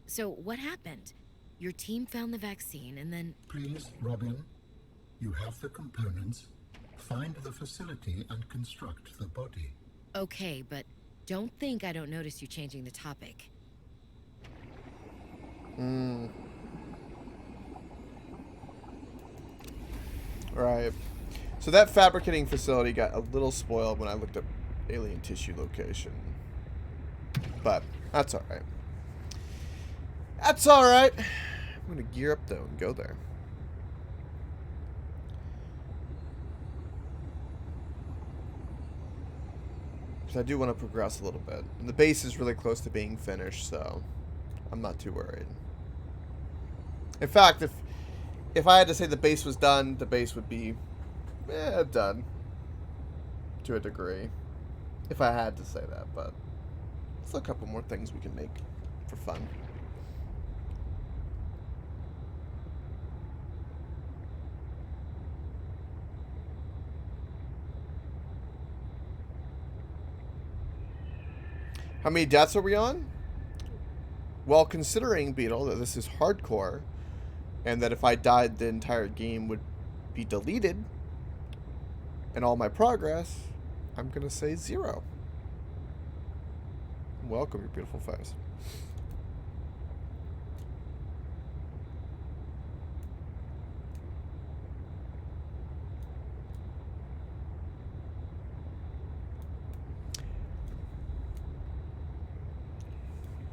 So, what happened? Your team found the vaccine and then... Please, Robin, you have the components. Find the facility and construct the body. Okay, but don't think I don't notice you changing the topic. Right. So that fabricating facility got a little spoiled when I looked up alien tissue location. But that's alright. That's alright. I'm going to gear up though and go there. Because I do want to progress a little bit. And the base is really close to being finished, so I'm not too worried. In fact, if I had to say the base was done, the base would be done. To a degree. If I had to say that, but there's a couple more things we can make for fun. How many deaths are we on? Well, considering, Beetle, that this is hardcore, and that if I died, the entire game would be deleted, and all my progress, I'm going to say 0. Welcome, your beautiful face.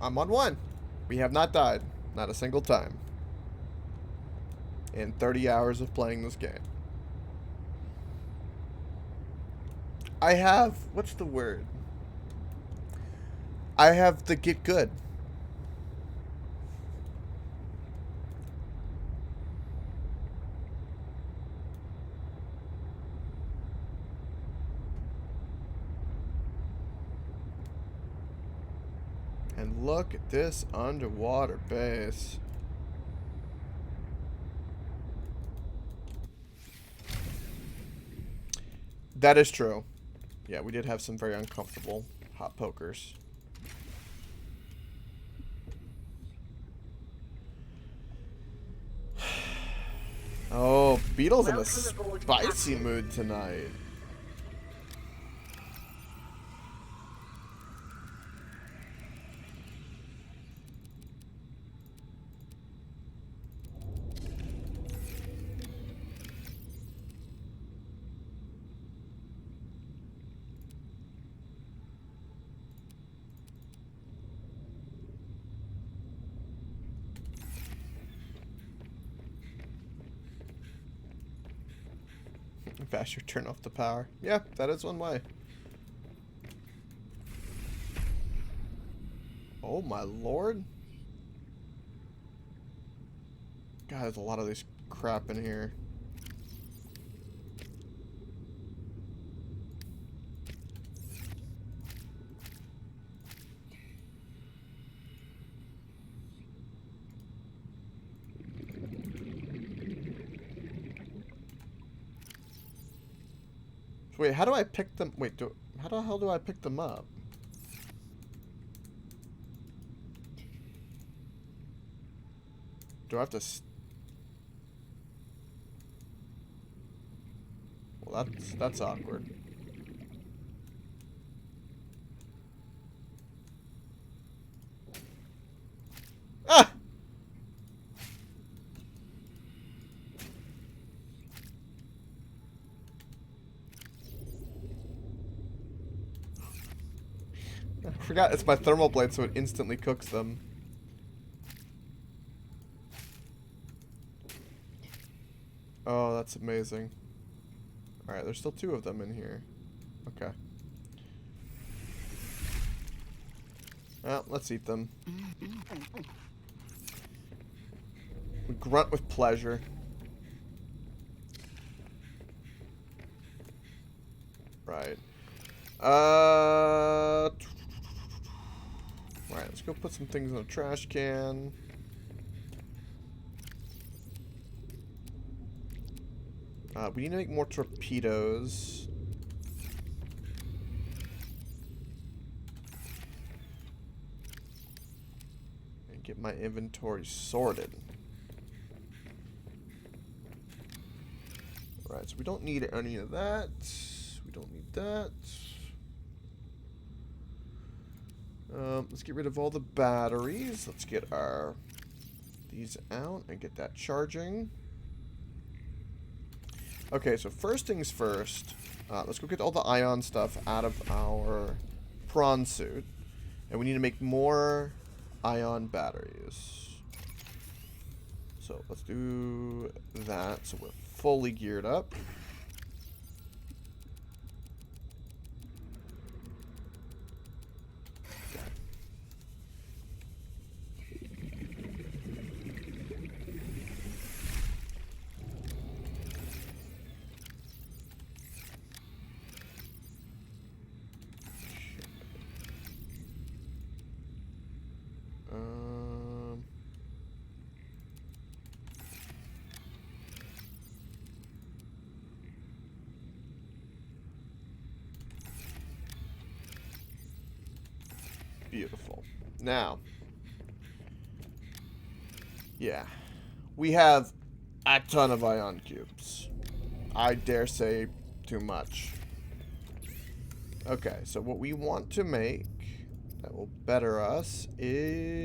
I'm on 1. We have not died. Not a single time. In 30 hours of playing this game. I have... What's the word? I have the get good. And look at this underwater base. That is true. Yeah, we did have some very uncomfortable hot pokers. Oh, Beetle's in a spicy mood tonight. Faster turn off the power. Yeah, that is one way. Oh my lord. God, there's a lot of this crap in here. Wait, how do I pick them? Wait, how the hell do I pick them up? Do I have to... Well, that's awkward. Ah! I forgot it's my thermal blade, so it instantly cooks them. Oh, that's amazing. Alright, there's still 2 of them in here. Okay. Well, let's eat them. We grunt with pleasure. Right. Alright, let's go put some things in a trash can. We need to make more torpedoes. And get my inventory sorted. Alright, so we don't need any of that. We don't need that. Let's get rid of all the batteries. Let's get these out and get that charging. Okay, so first things first, let's go get all the ion stuff out of our prawn suit. And we need to make more ion batteries. So let's do that so we're fully geared up. Now. Yeah. We have a ton of ion cubes. I dare say too much. Okay, so what we want to make that will better us is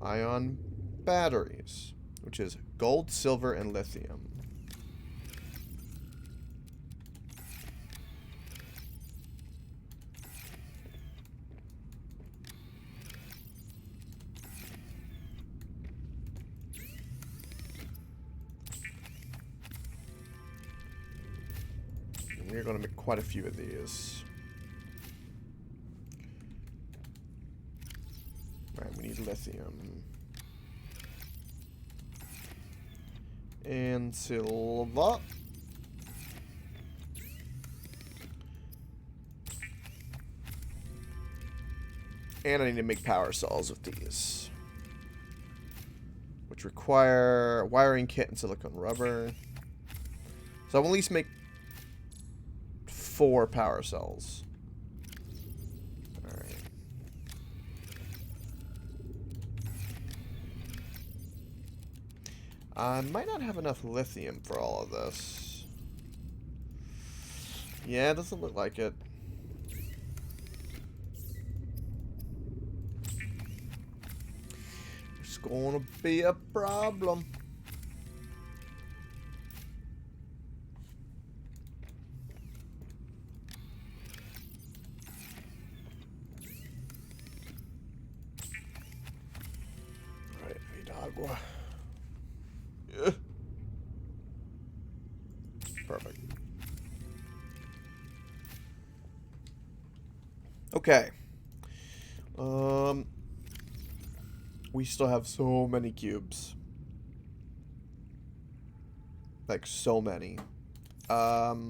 ion batteries, which is gold, silver, and lithium. And we're going to make quite a few of these. Alright, we need lithium. And silver. And I need to make power cells with these, which require wiring kit and silicone rubber. So I'll at least make 4 power cells. Alright. I might not have enough lithium for all of this. Yeah, it doesn't look like it. It's gonna be a problem. Right, I need agua. Yeah. Perfect. Okay. We still have so many cubes. Like, so many. Let's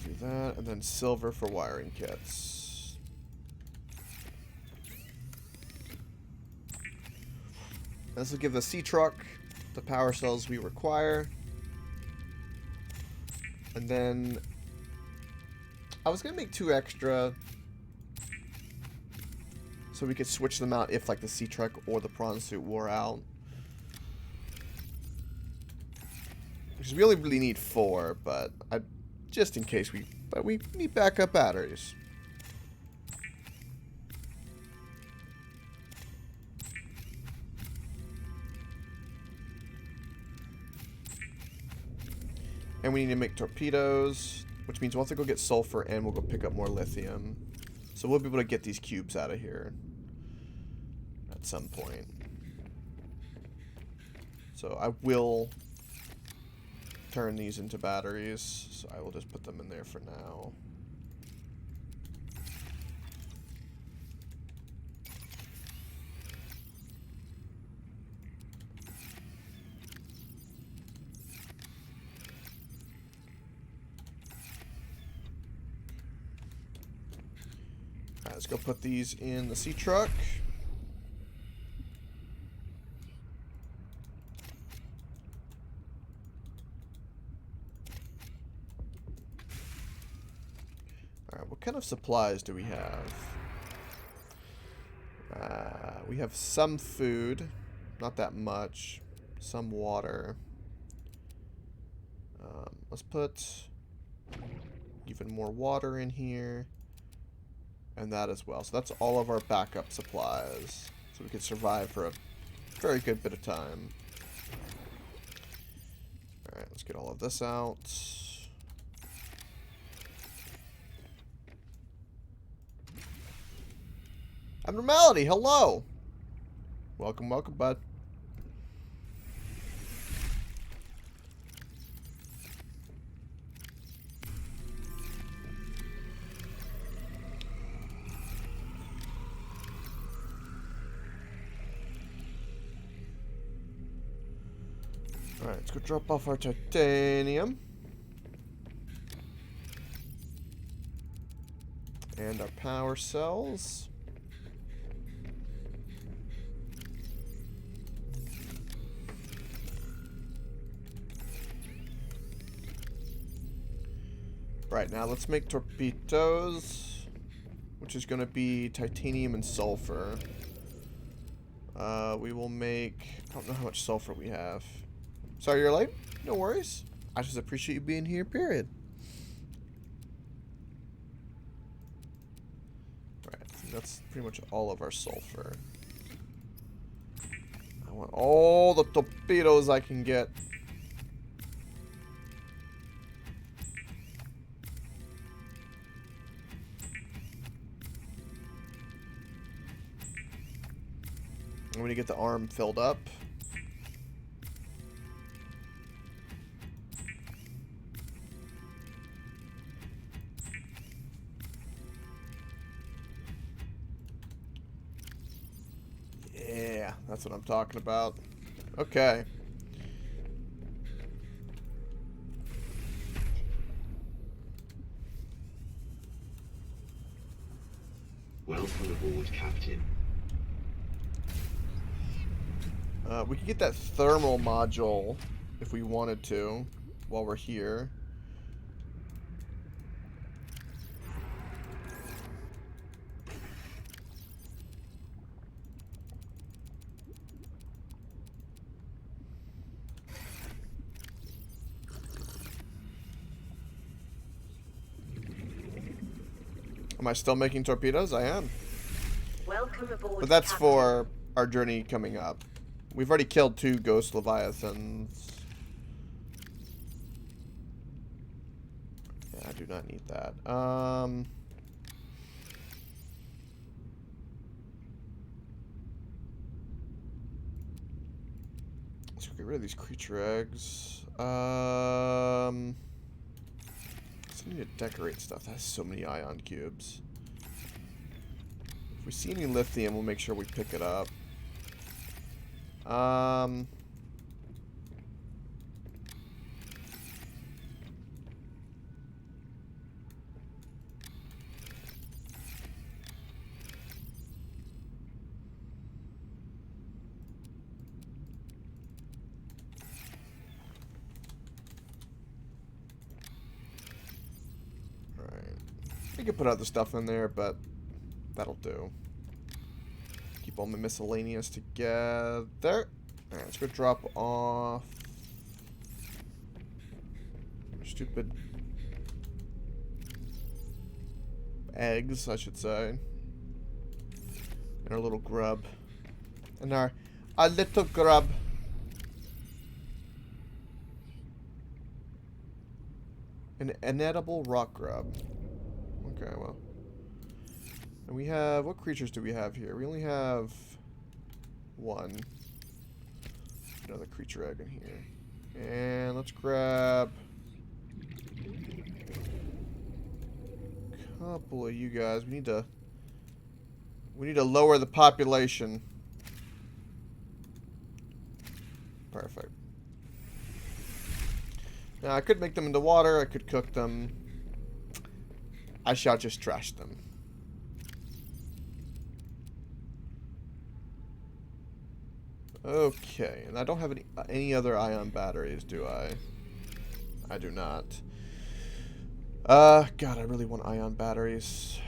do that, and then silver for wiring kits. This will give the sea truck the power cells we require. And then I was gonna make 2 extra so we could switch them out if like the sea truck or the prawn suit wore out. Because we only really need 4, but just in case we need backup batteries. And we need to make torpedoes, which means we'll have to go get sulfur and we'll go pick up more lithium. So we'll be able to get these cubes out of here at some point. So I will turn these into batteries. So I will just put them in there for now. Alright, let's go put these in the sea truck. Alright, what kind of supplies do we have? We have some food, not that much, some water. Let's put even more water in here. And that as well. So that's all of our backup supplies. So we could survive for a very good bit of time. Alright, let's get all of this out. Abnormality, hello! Welcome, welcome, bud. Alright, let's go drop off our titanium. And our power cells. Right, now let's make torpedoes, which is going to be titanium and sulfur. We will make... I don't know how much sulfur we have. Sorry you're late? No worries. I just appreciate you being here, period. Alright, I think that's pretty much all of our sulfur. I want all the torpedoes I can get. I'm going to get the arm filled up. Yeah, that's what I'm talking about. Okay. Welcome aboard, Captain. We could get that thermal module if we wanted to while we're here. Am I still making torpedoes? I am. Welcome aboard, But that's Captain. for our journey coming up. We've already killed 2 ghost leviathans. Yeah, I do not need that. Let's get rid of these creature eggs. I need to decorate stuff. That has so many ion cubes. If we see any lithium, we'll make sure we pick it up. We could put other stuff in there, but that'll do. Keep all my miscellaneous together. Alright, let's go drop off. Stupid eggs, I should say. And our little grub. And our little grub. An inedible rock grub. Okay, well. And we have... What creatures do we have here? We only have 1. Another creature egg in here. And let's grab... a couple of you guys. We need to lower the population. Perfect. Now, I could make them into water. I could cook them. I shall just trash them. Okay, and I don't have any other ion batteries, do I? I do not. God, I really want ion batteries.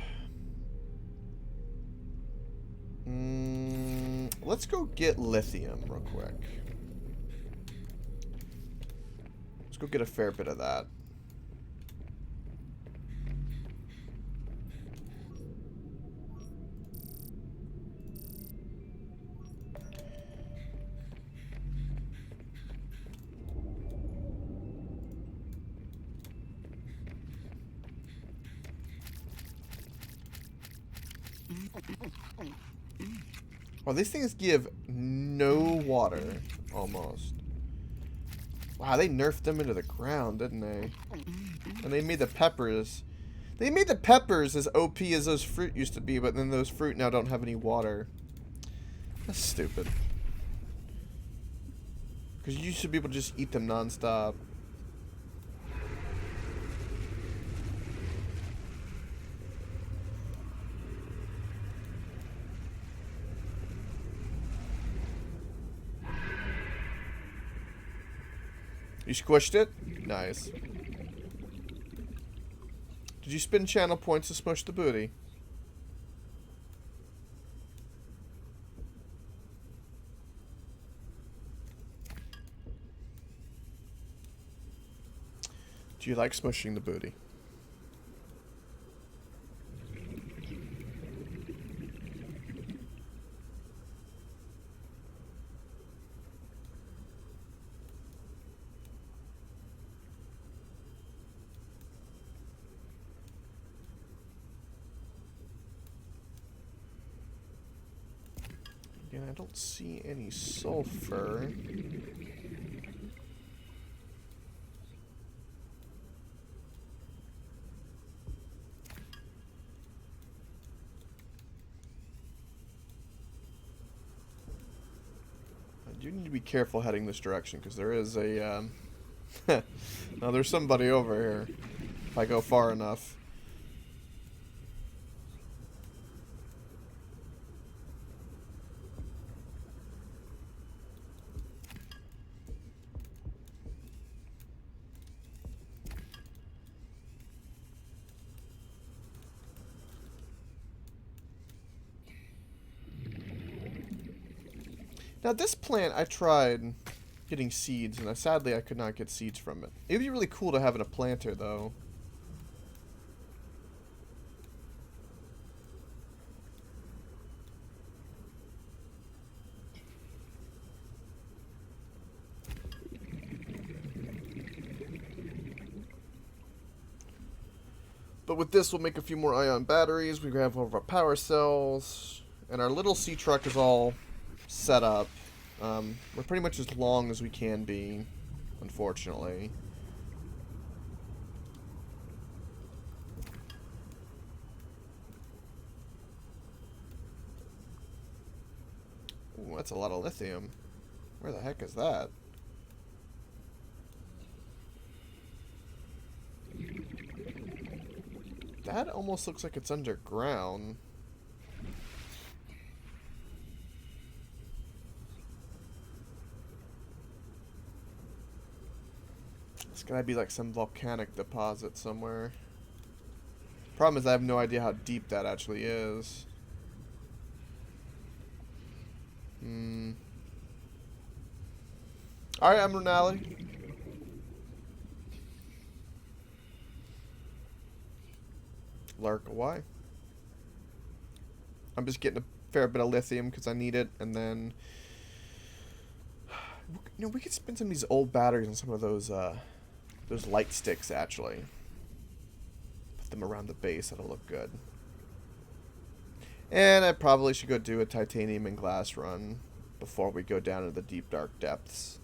Let's go get lithium real quick. Let's go get a fair bit of that. Well, these things give no water, almost. Wow, they nerfed them into the ground, didn't they? And they made the peppers. They made the peppers as OP as those fruit used to be, but then those fruit now don't have any water. That's stupid. Because you should be able to just eat them non-stop. You squished it? Nice. Did you spend channel points to smush the booty? Do you like smushing the booty? Again, I don't see any sulfur. I do need to be careful heading this direction because there is a now there's somebody over here if I go far enough. Now this plant, I tried getting seeds, and sadly I could not get seeds from it. It'd be really cool to have in a planter, though. But with this, we'll make a few more ion batteries. We have all of our power cells, and our little sea truck is all set up. We're pretty much as long as we can be, unfortunately. Ooh, that's a lot of lithium. Where the heck is that? That almost looks like it's underground. It's gotta be like some volcanic deposit somewhere. Problem is I have no idea how deep that actually is. Alright, I'm Renali. Lurk away. I'm just getting a fair bit of lithium because I need it, and then you know, we could spend some of these old batteries on some of those light sticks actually. Put them around the base, that'll look good. And I probably should go do a titanium and glass run before we go down to the deep dark depths.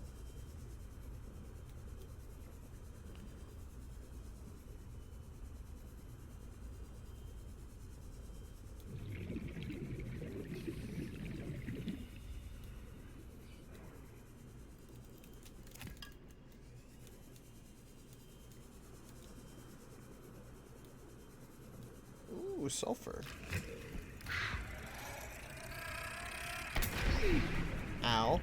Ooh, sulfur. Ow.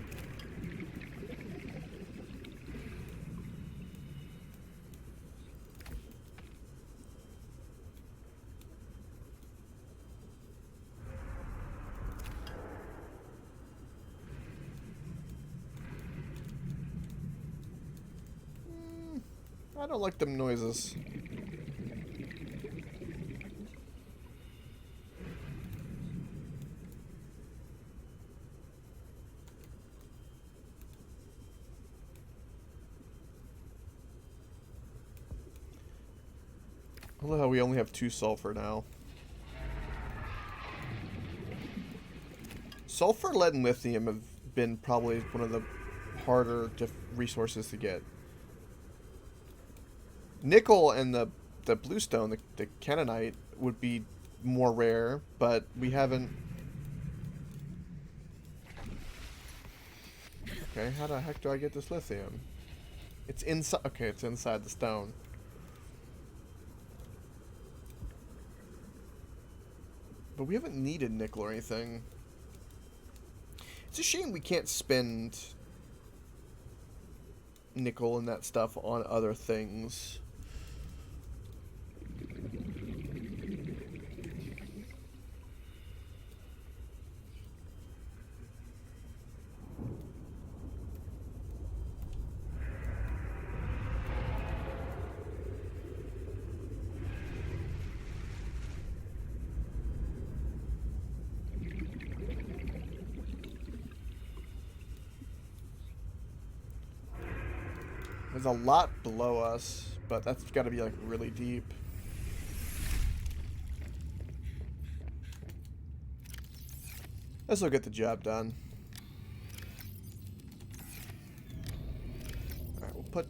I don't like them noises. I love how we only have 2 sulfur now. Sulfur, lead, and lithium have been probably one of the harder resources to get. Nickel and the bluestone, the Canaanite, would be more rare, but we haven't... Okay, how the heck do I get this lithium? It's inside... Okay, it's inside the stone. But we haven't needed nickel or anything. It's a shame we can't spend nickel and that stuff on other things. There's a lot below us, but that's got to be like really deep. This will get the job done. Alright, we'll put...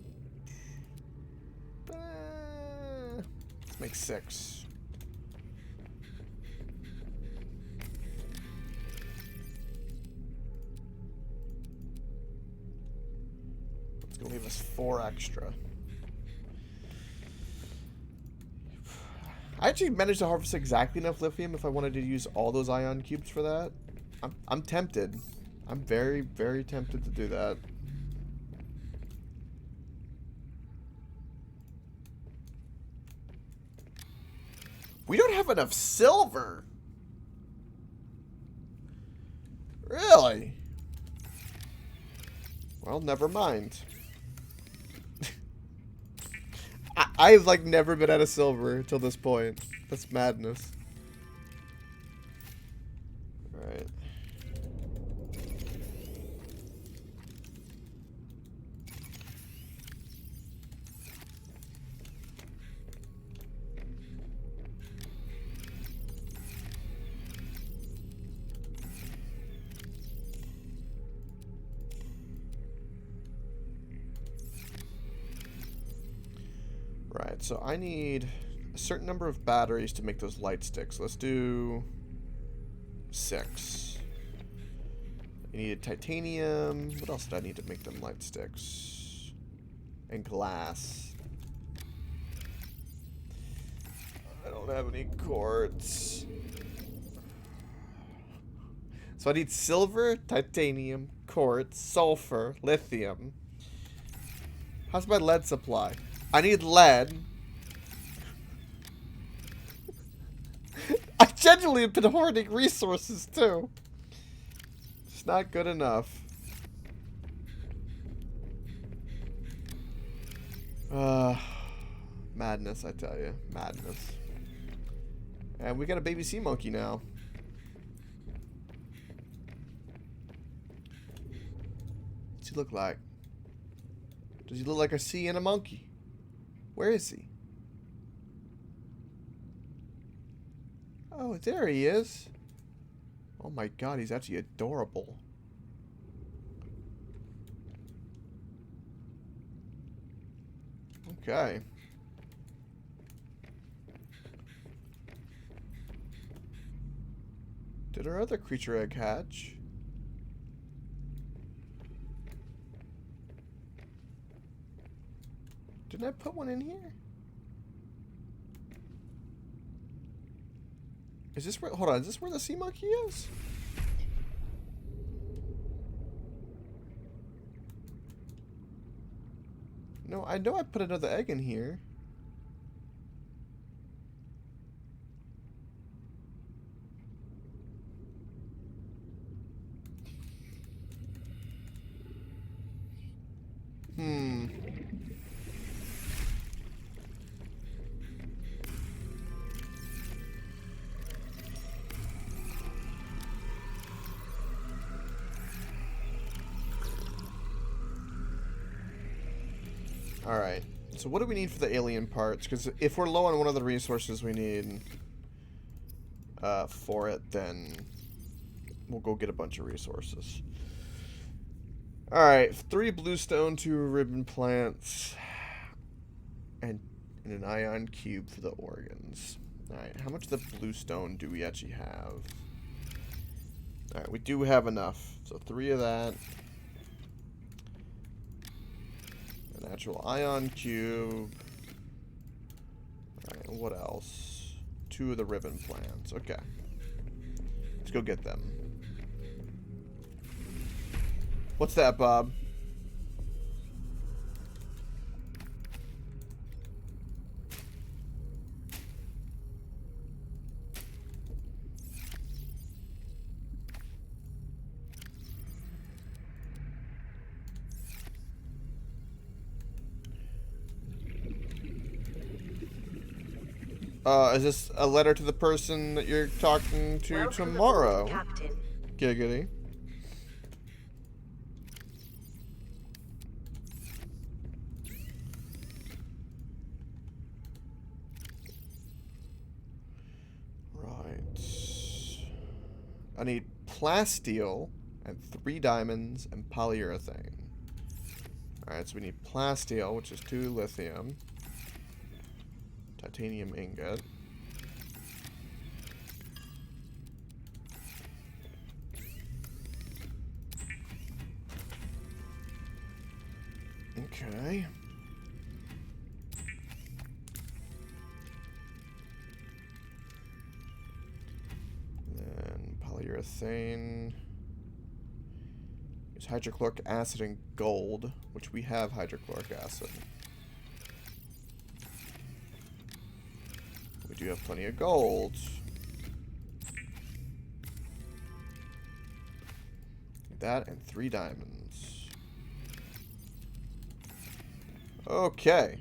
let's make 6. It's going to leave us 4 extra. I actually managed to harvest exactly enough lithium if I wanted to use all those ion cubes for that. I'm tempted. I'm very, very tempted to do that. We don't have enough silver. Really? Well, never mind. I've like never been out of silver till this point. That's madness. Alright. Right, so I need a certain number of batteries to make those light sticks. Let's do 6. I needed titanium. What else did I need to make them light sticks? And glass. I don't have any quartz. So I need silver, titanium, quartz, sulfur, lithium. How's my lead supply? I need lead. I genuinely have been hoarding resources too. It's not good enough. Madness, I tell you. Madness. And we got a baby sea monkey now. What's he look like? Does he look like a sea and a monkey? Where is he? Oh, there he is. Oh my god, he's actually adorable. Okay. Did our other creature egg hatch? Didn't I put one in here? Is this where... hold on, is this where the sea monkey is? No, I know I put another egg in here. Alright, so what do we need for the alien parts? Because if we're low on one of the resources we need for it, then we'll go get a bunch of resources. Alright, 3 bluestone, 2 ribbon plants, and an ion cube for the organs. Alright, how much of the bluestone do we actually have? Alright, we do have enough. So 3 of that. An actual ion cube. Alright, what else? 2 of the ribbon plants. Okay. Let's go get them. What's that, Bob? Is this a letter to the person that you're talking to Welcome tomorrow? aboard, Captain. Giggity. I need plasteel and 3 diamonds and polyurethane. Alright, so we need plasteel, which is 2 lithium. Titanium ingot. Okay. Then polyurethane. Use hydrochloric acid and gold, which we have hydrochloric acid. We do have plenty of gold. That and 3 diamonds. Okay.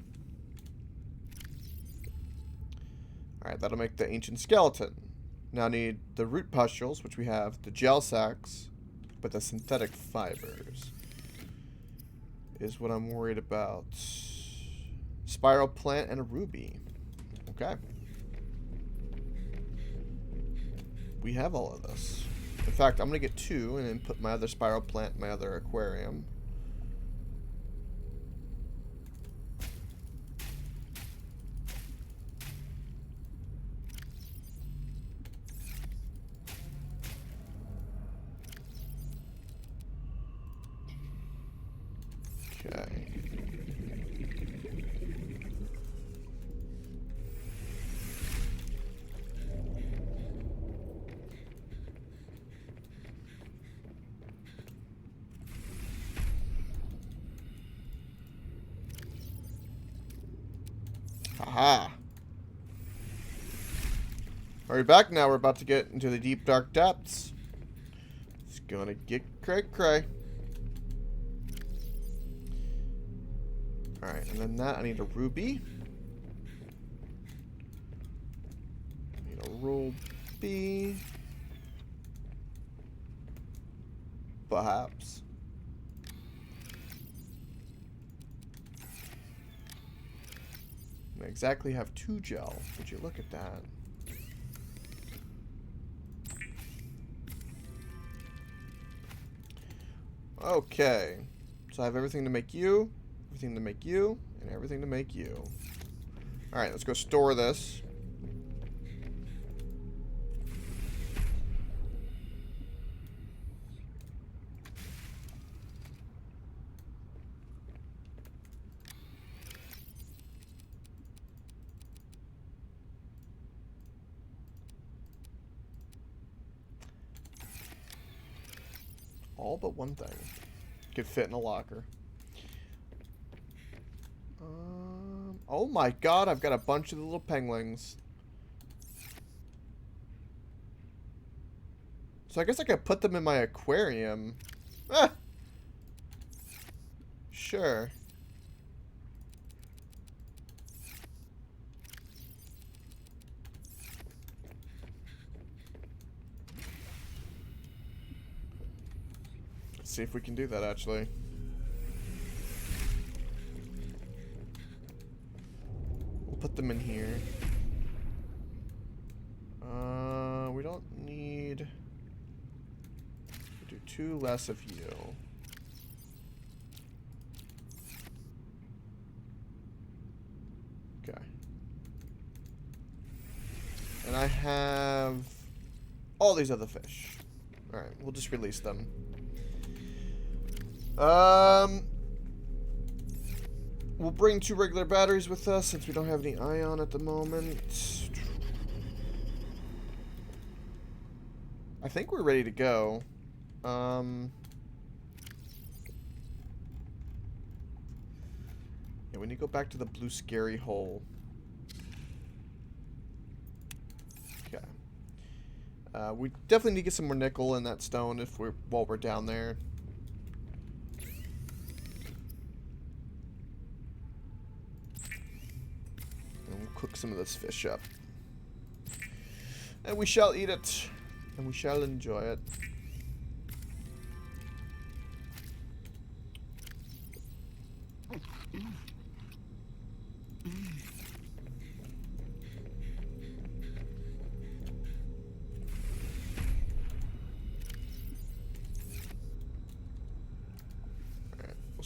Alright, that'll make the ancient skeleton. Now I need the root pustules, which we have, the gel sacks, but the synthetic fibers is what I'm worried about. Spiral plant and a ruby. Okay. We have all of this. In fact, I'm going to get 2 and then put my other spiral plant in my other aquarium. Okay. Aha! Are we back now? We're about to get into the deep dark depths. It's gonna get cray-cray. Alright, and then that, I need a ruby. I need a ruby. Perhaps. I exactly have 2 gel. Would you look at that? Okay. So I have everything to make you, everything to make you, and everything to make you. Alright, let's go store this. All but one thing could fit in a locker. Oh my god, I've got a bunch of little penguins. So I guess I could put them in my aquarium. Ah! Sure. Let's see if we can do that actually. We'll put them in here. We don't need... We'll do 2 less of you. Okay. And I have all these other fish. Alright, we'll just release them. We'll bring 2 regular batteries with us since we don't have any ion at the moment. I think we're ready to go. Yeah, we need to go back to the blue scary hole. Okay. We definitely need to get some more nickel in that stone if while we're down there. And we'll cook some of this fish up. And we shall eat it. And we shall enjoy it.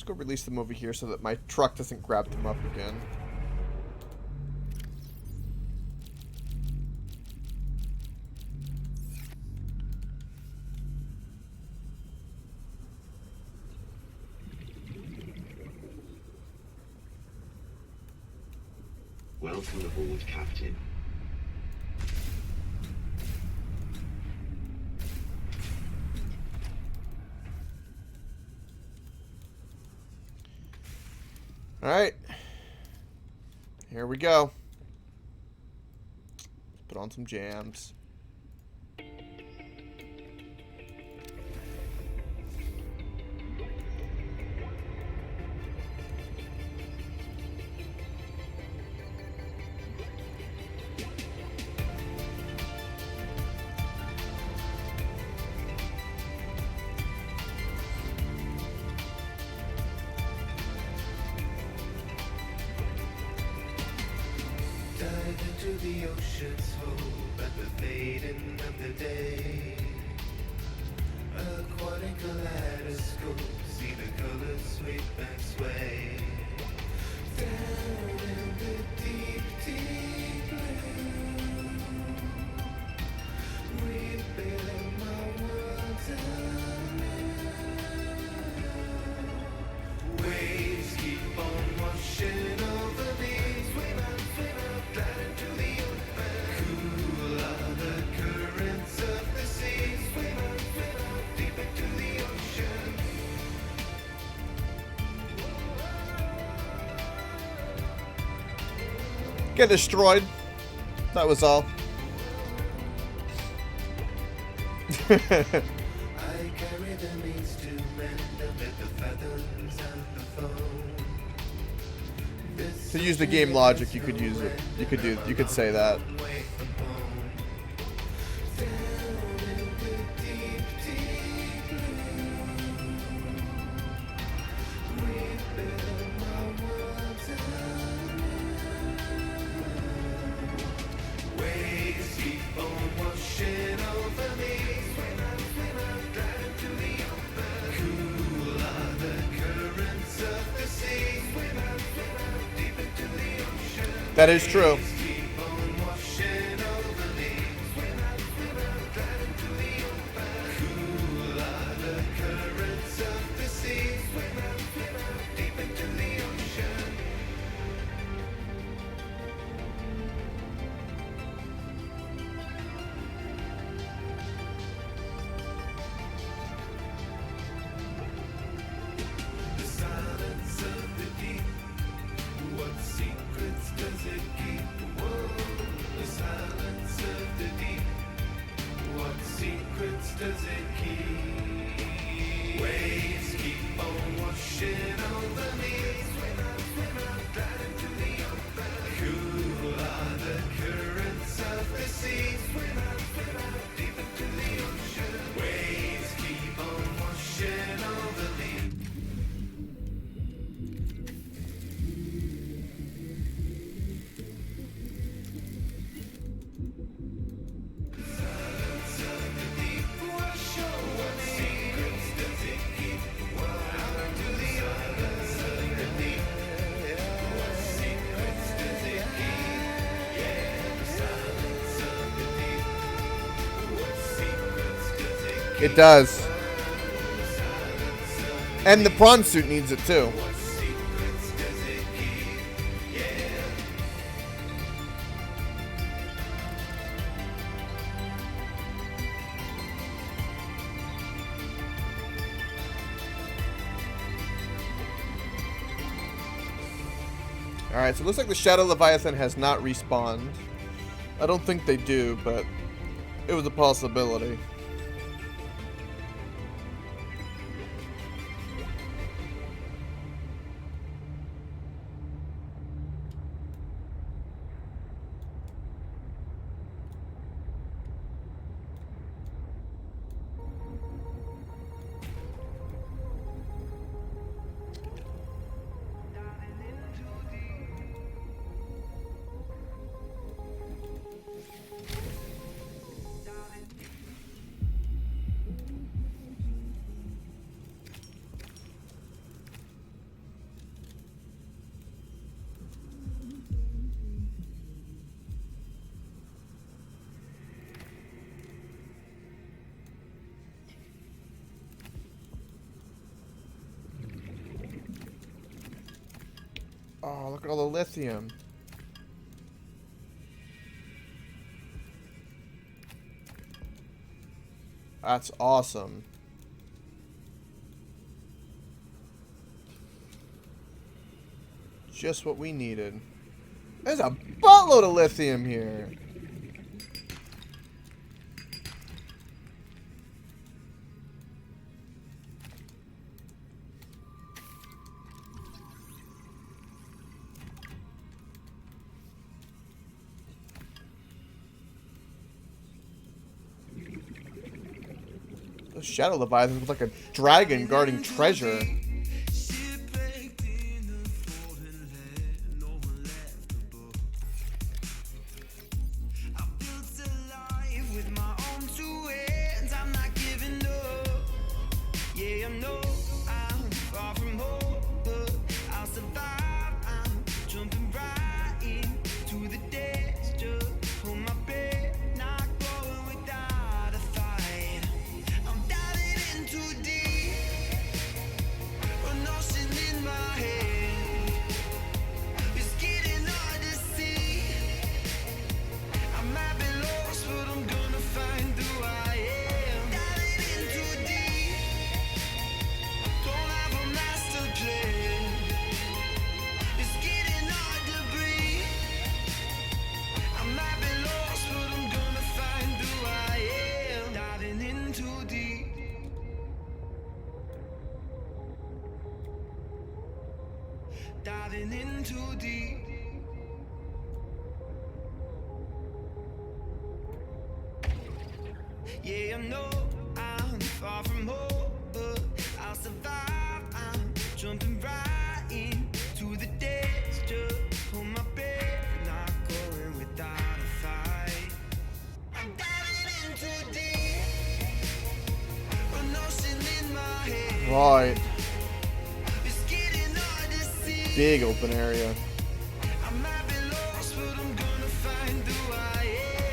go release them over here so that my truck doesn't grab them up again. Welcome aboard, Captain. Alright. Here we go. Let's put on some jams. Dive into the ocean's hope at the fading of the day. Aquatic kaleidoscope, see the colors sweep and sway. Down in the deep, deep blue, we build my world anew. Waves keep on washing over me. Swim out, glide into the open. Cool are the currents of the sea. Swim out, deep into the ocean. Get destroyed. That was all. I carry the means to mend amid the fathoms and the foam. To use the game logic, you could use it. You could say that. Waves keep on washing over me. Swim out, glide into the open. Cool are the currents of the sea. Swim out, deep into the ocean. That is true. Keep on washing over me. Swim out, glide into the open. Cool are the currents of the sea. Swim out, deep into the ocean. The silence of the deep. What secrets does it keep? Whoa, the silence of the deep. What secrets does it keep? Waves keep on washing over me. Swim out, glide into the open. Cool are the currents of the sea. Swim out, deep into the ocean. Waves keep on washing over me. It does. And the prawn suit needs it too. Alright, so it looks like the Shadow Leviathan has not respawned. I don't think they do, but it was a possibility. Oh, look at all the lithium. That's awesome. Just what we needed. There's a buttload of lithium here. Those shadow leviathans look like a dragon guarding treasure. Diving in too deep. Yeah, I know I'm far from home, but I'll survive. I'm jumping right into the depths, just hold my breath, not going without a fight. I'm diving in too deep, an ocean in my head. Right. It's getting hard to see. Big open area. I might be lost, but I'm gonna find who I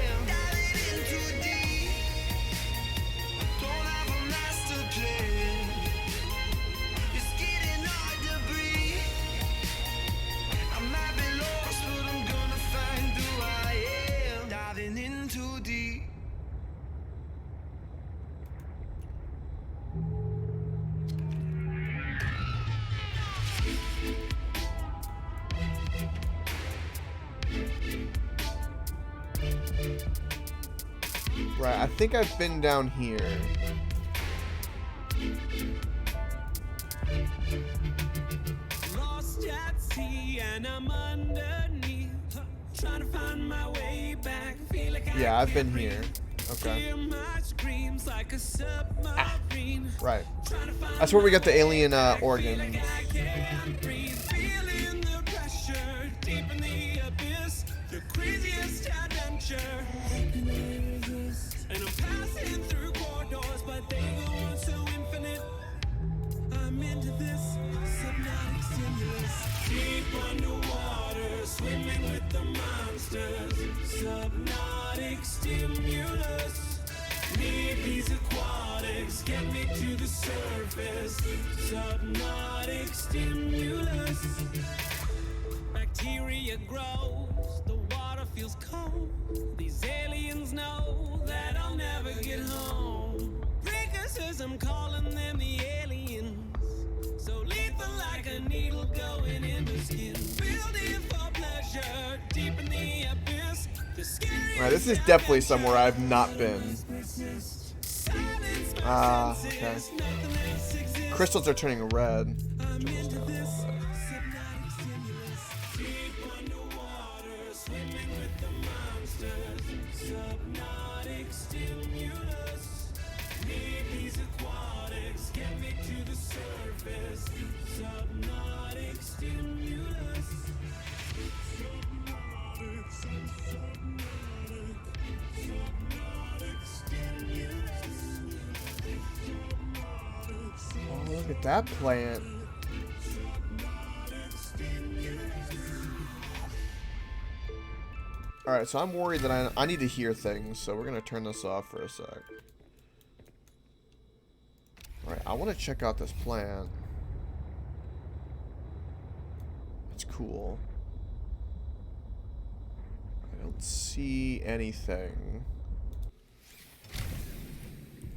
am. Diving in too deep. Don't have a master plan. It's getting hard to breathe. I might be lost, but I'm gonna find who I am. Diving in too deep. Right, I think I've been down here. Lost at sea and I'm underneath, trying to find my way back. Feel like Yeah, I've been here. Okay. hear my screams like a submarine. Right. That's where we got the alien organs. I can't breathe. Feeling the pressure deep in the abyss. The craziest adventure. And I'm passing through corridors, but they go on so infinite. I'm into this subnautic stimulus. Deep underwater, swimming with the monsters. Subnautic stimulus. Need these aquatics, get me to the surface. Subnautic stimulus. Bacteria grows, the water feels cold. These aliens know that I'll never get home. Precursors, I'm calling them the aliens. So lethal like a needle going into skin. Building for pleasure, deep in the abyss. The scary. Right, this is definitely somewhere I've not been. Ah, okay. Crystals are turning red. I'm into this subnautic stimulus. Deep underwater, swimming with the monsters. Subnautic stimulus. Need these aquatics, get me to the surface. Subnautic stimulus. Subnautic stimulus. Oh, look at that plant. Alright, so I'm worried that I need to hear things, so we're going to turn this off for a sec. Alright, I want to check out this plant. It's cool. I don't see anything.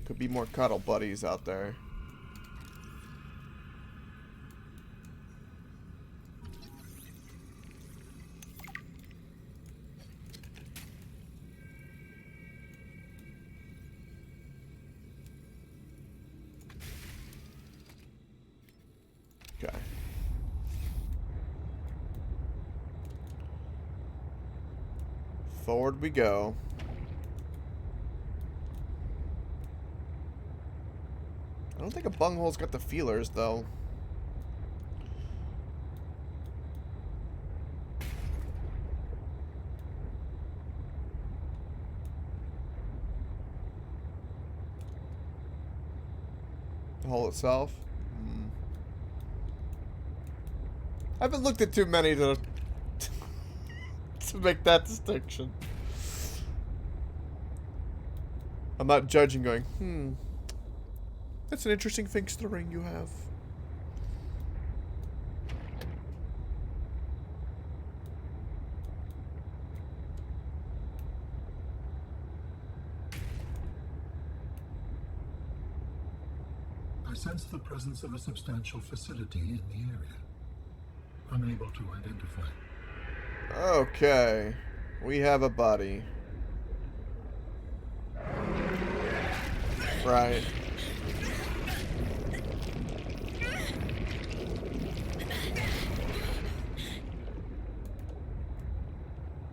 Could be more cuddle buddies out there. Okay. Forward we go. I don't think a bunghole's got the feelers, though. The hole itself? I haven't looked at too many to make that distinction. I'm not judging, going, that's an interesting ring you have. I sense the presence of a substantial facility in the area. Unable to identify. Okay. We have a body. Right.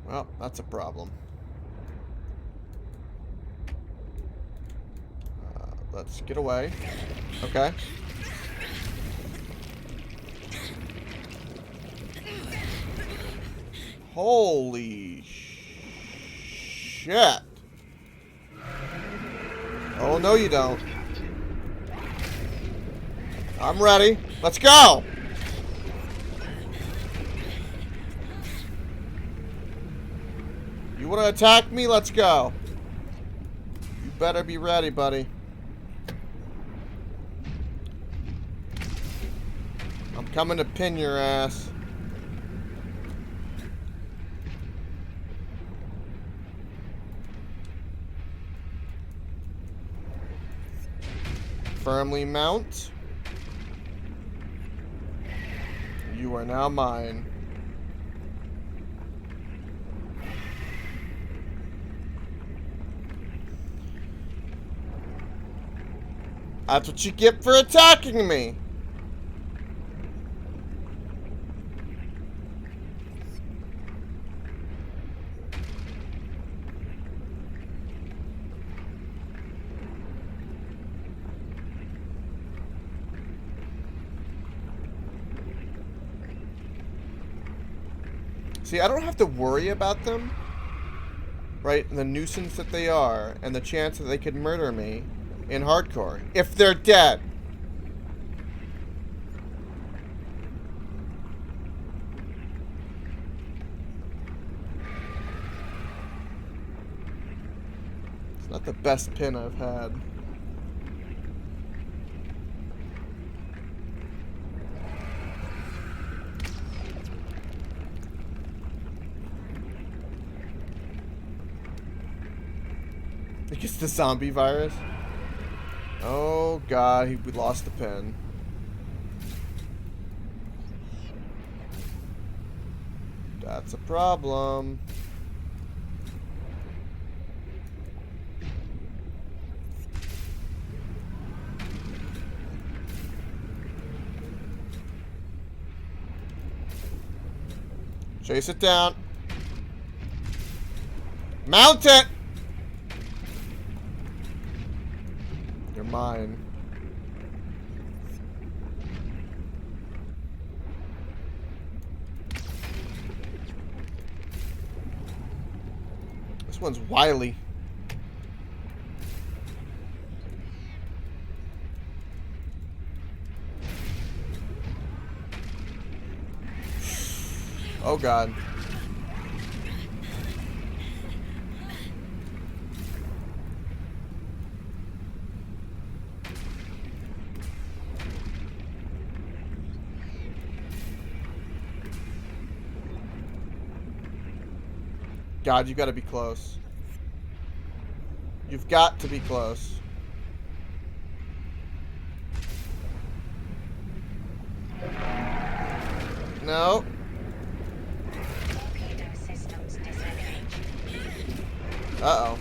Well, that's a problem. Let's get away. Okay. Holy shit. Oh, no you don't. I'm ready. Let's go! You want to attack me? Let's go. You better be ready, buddy. I'm coming to pin your ass. Firmly mount. You are now mine. That's what you get for attacking me. See, I don't have to worry about them, right? And the nuisance that they are, and the chance that they could murder me in hardcore if they're dead. It's not the best pin I've had. I guess the zombie virus. Oh god, we lost the pen. That's a problem. Chase it down. Mount it! You're mine. This one's wily. Oh god. God, you gotta be close. You've got to be close. No. Uh-oh.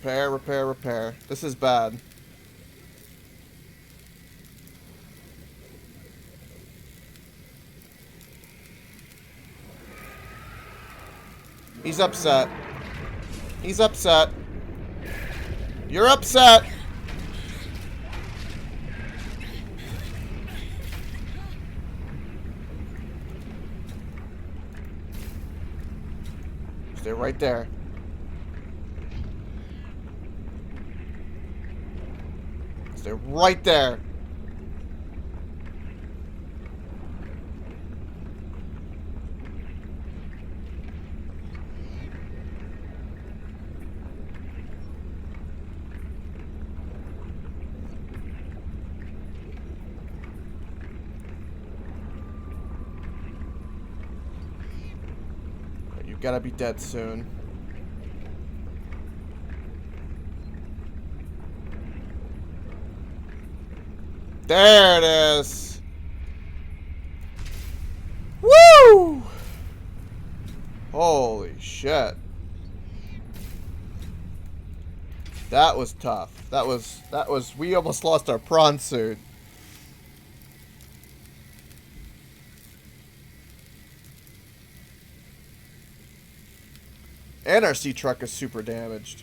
Repair, repair, repair. This is bad. He's upset. He's upset. You're upset. Stay right there. Stay right there. You gotta be dead soon. There it is. Woo! Holy shit. That was tough. That was, we almost lost our prawn suit. And our sea truck is super damaged.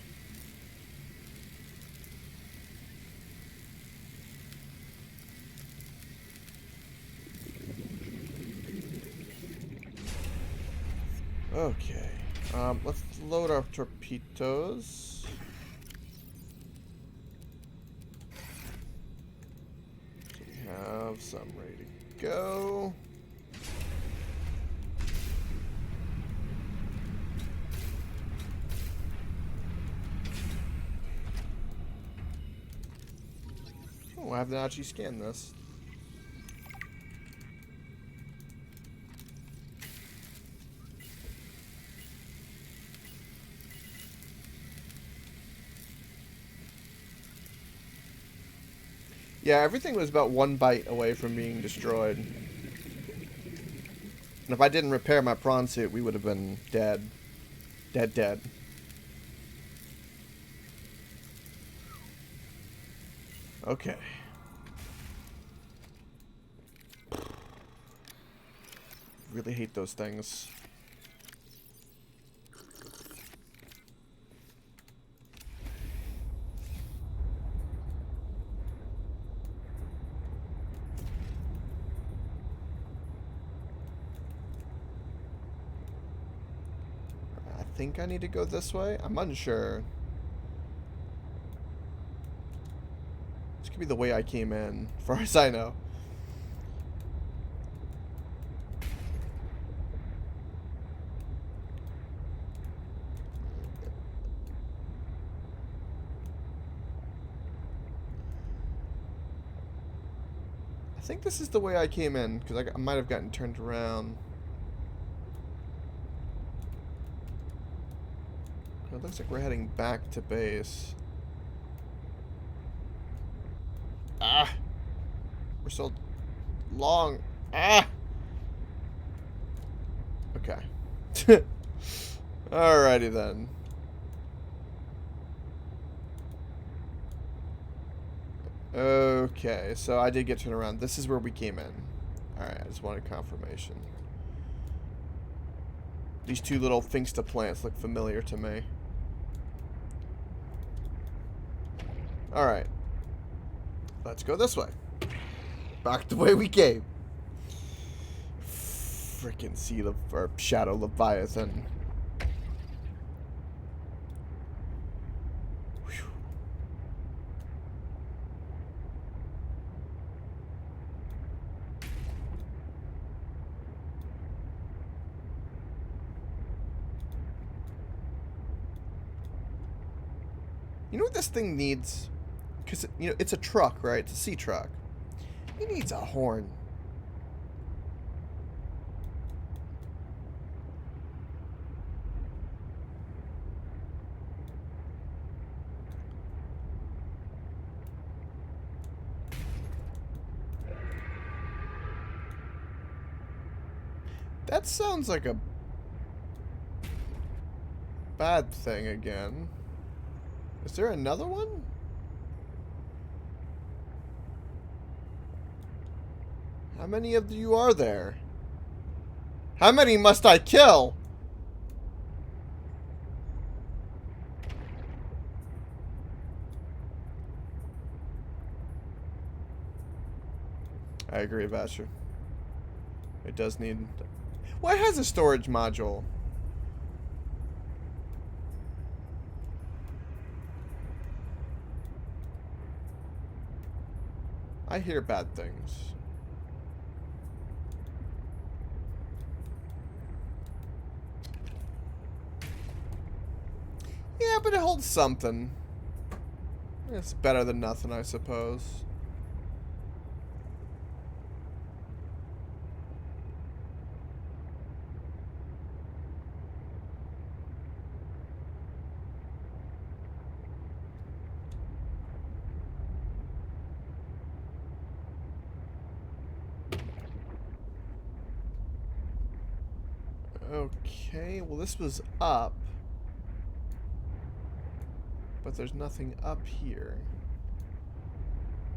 Okay. Let's load our torpedoes. So we have some ready to go. Oh, I have not actually scanned this. Yeah, everything was about 1 byte away from being destroyed. And if I didn't repair my prawn suit, we would have been dead. Dead. Okay. Really hate those things. I think I need to go this way. I'm unsure. This could be the way I came in, as far as I know. I think this is the way I came in, because I might have gotten turned around. It looks like we're heading back to base. Ah! We're so long. Ah! Okay. Alrighty then. Okay, so I did get turned around. This is where we came in. Alright, I just wanted confirmation. These two little Finksta plants look familiar to me. Alright. Let's go this way. Back the way we came. Freaking sea or Shadow Leviathan. You know what this thing needs? Because, you know, it's a truck, right? It's a sea truck. It needs a horn. That sounds like a bad thing again. Is there another one? How many of you are there? How many must I kill? I agree, Vasher. It does need... Well, it has a storage module. I hear bad things. Yeah, but it holds something. It's better than nothing, I suppose. Okay, well this was up. But there's nothing up here.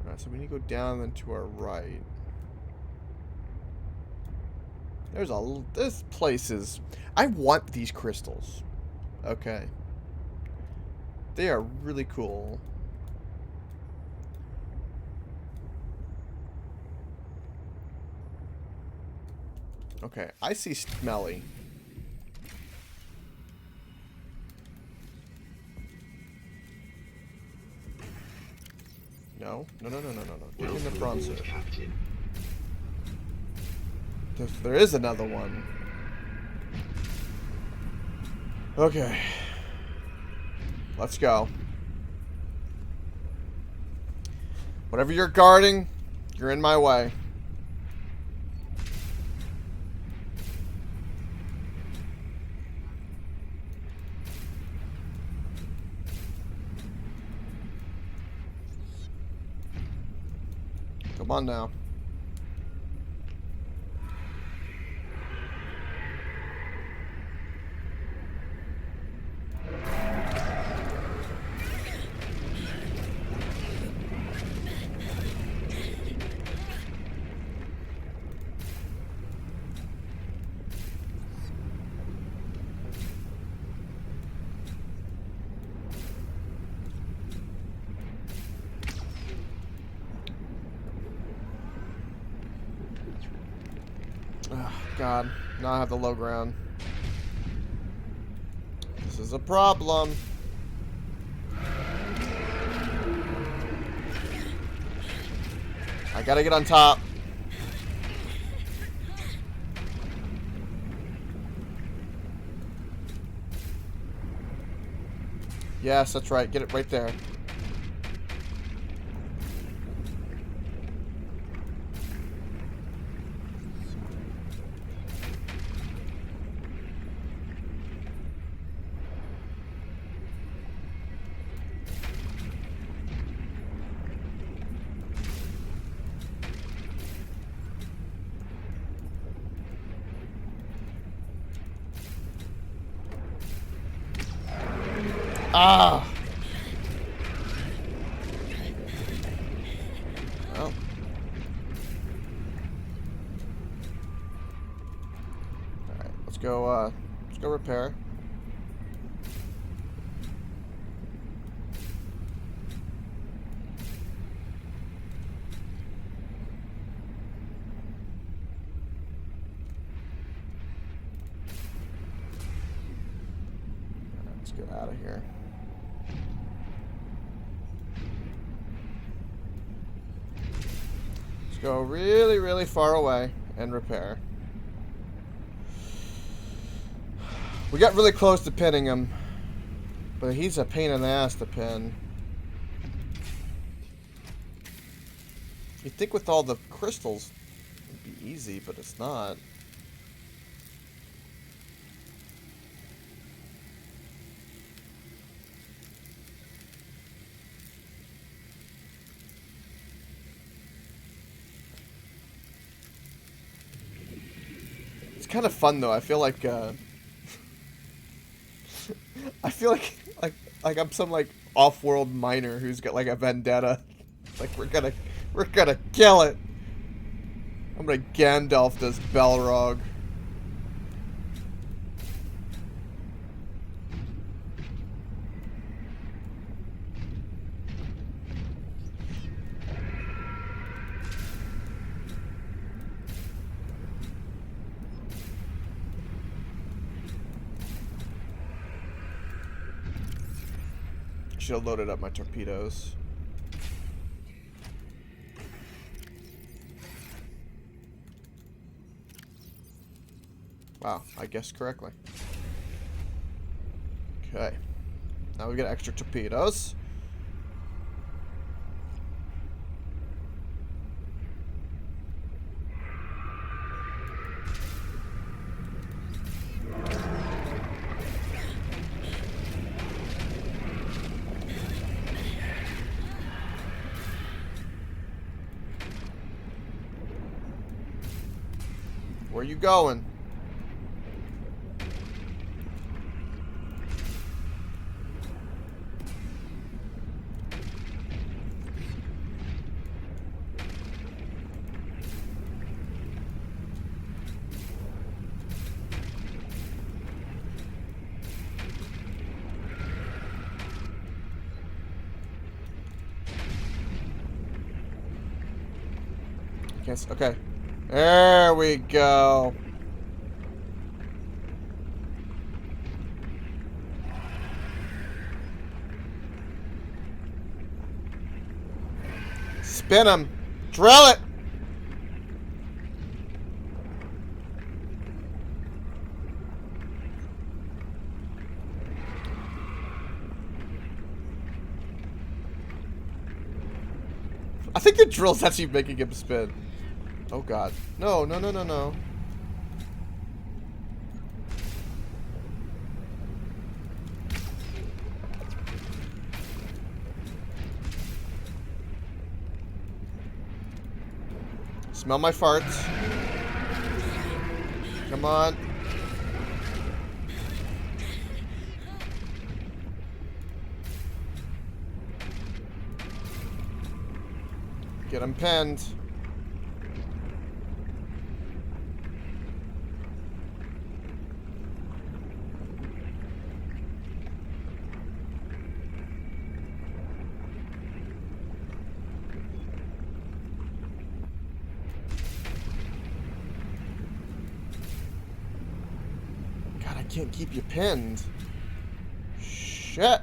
Alright, so we need to go down then to our right. This place is... I want these crystals. Okay. They are really cool. Okay, I see Smelly. No. Get in the front, sir. Captain. There is another one. Okay. Let's go. Whatever you're guarding, you're in my way. Come on now. Oh, God. Now I have the low ground. This is a problem. I gotta get on top. Yes, that's right. Get it right there. Ah! Well. Alright, let's go repair. Alright, let's get out of here. Go really, really far away and repair. We got really close to pinning him, but he's a pain in the ass to pin. You'd think with all the crystals it'd be easy, but it's not. It's kind of fun though. I feel like I feel like I'm some like off-world miner who's got like a vendetta. Like we're gonna kill it. I'm gonna Gandalf this Balrog. Should have loaded up my torpedoes. Wow, I guessed correctly. Okay. Now we got extra torpedoes. Where you going? Yes, okay. There we go. Spin him. Drill it. I think the drill's actually making him spin. Oh god. No, no, no, no, no. Smell my farts. Come on. Get him pinned. God, I can't keep you pinned. Shit.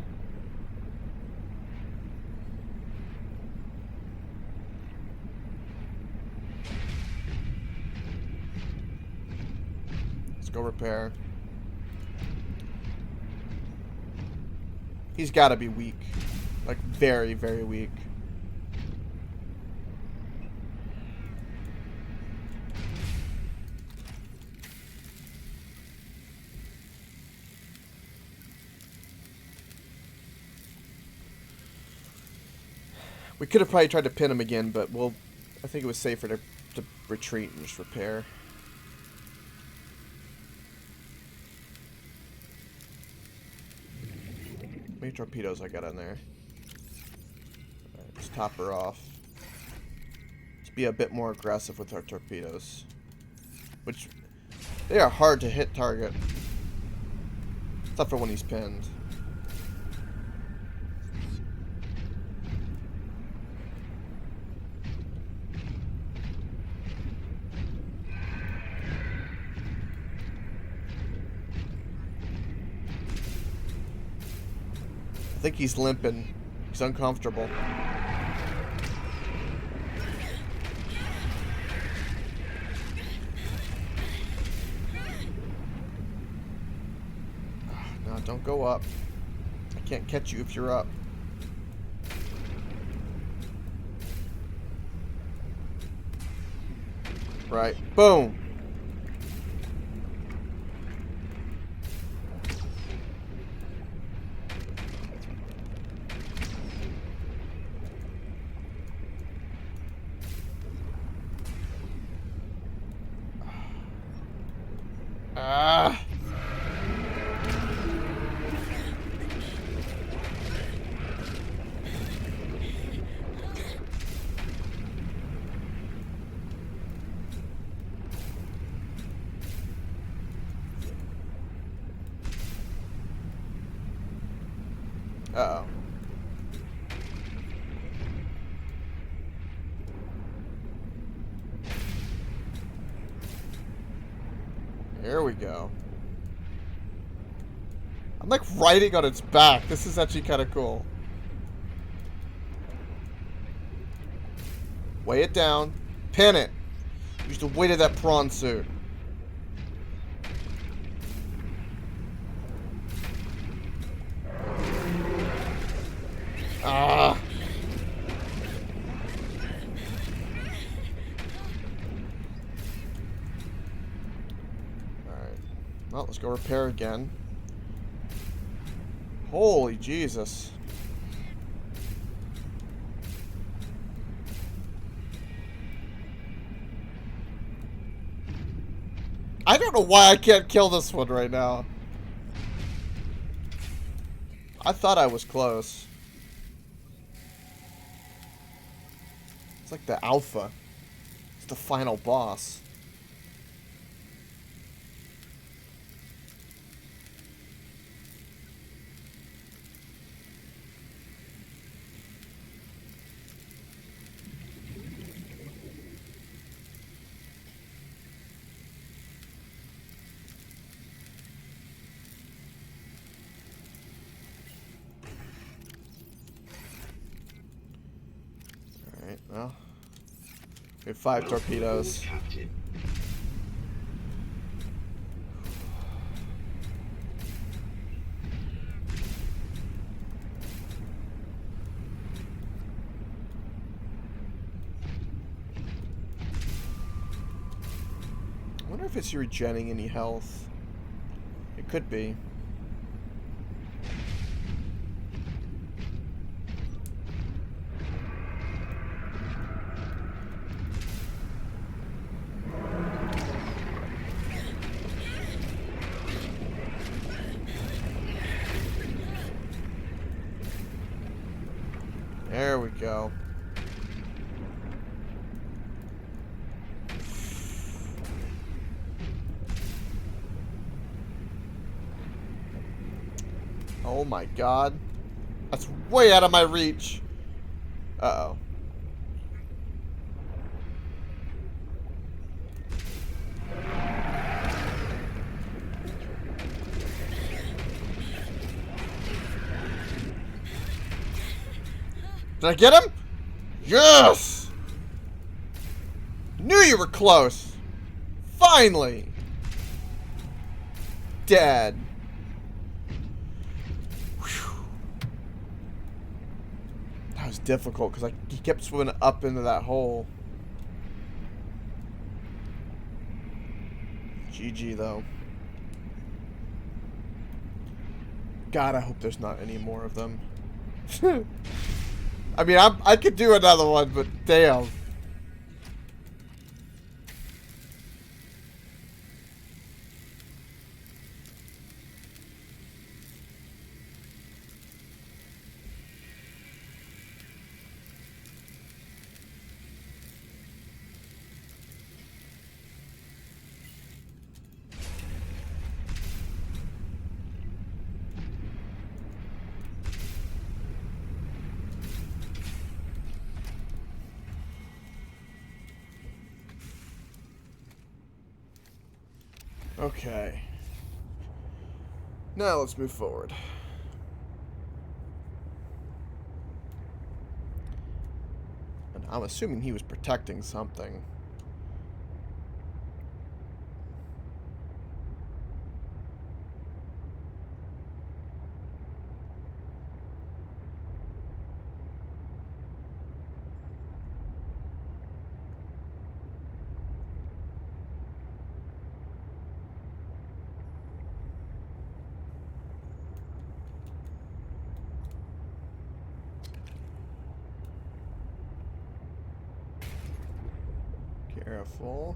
Let's go repair. He's got to be weak. Like, very, very weak. We could have probably tried to pin him again, but I think it was safer to retreat and just repair. How many torpedoes I got in there? Alright, let's top her off. Let's be a bit more aggressive with our torpedoes. Which, they are hard to hit target. Except for when he's pinned. I think he's limping. He's uncomfortable. No, don't go up. I can't catch you if you're up. Right. Boom. Ah. Uh-oh. Here we go. I'm like riding on its back. This is actually kind of cool. Weigh it down. Pin it. Use the weight of that prawn suit. Ah. Alright. Well, let's go repair again. Holy Jesus. I don't know why I can't kill this one right now. I thought I was close. It's like the alpha. It's the final boss. Alright, well. We have 5 torpedoes. Captain. I wonder if it's regenerating any health. It could be. There we go. Oh my god. That's way out of my reach. Uh-oh. Did I get him? Yes! Knew you were close. Finally. Dead. Whew. That was difficult because he kept swimming up into that hole. GG though. God, I hope there's not any more of them. I mean, I could do another one, but damn. Okay. Now let's move forward. And I'm assuming he was protecting something. Careful.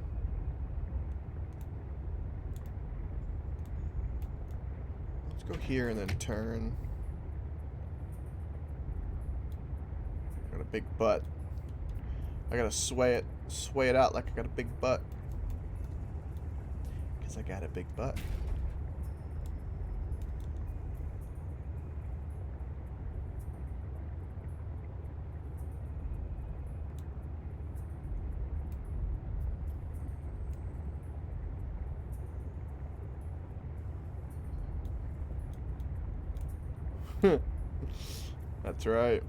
Let's go here and then turn. Got a big butt. I gotta sway it out like I got a big butt. Because I got a big butt. That's right.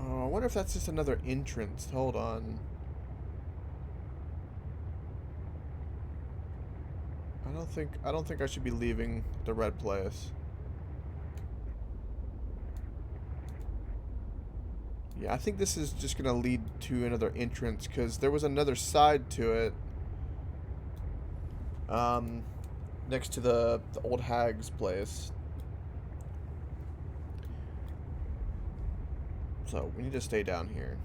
Oh, I wonder if that's just another entrance. Hold on. I don't think I should be leaving the red place. Yeah, I think this is just gonna lead to another entrance because there was another side to it. Next to the old hag's place. So we need to stay down here.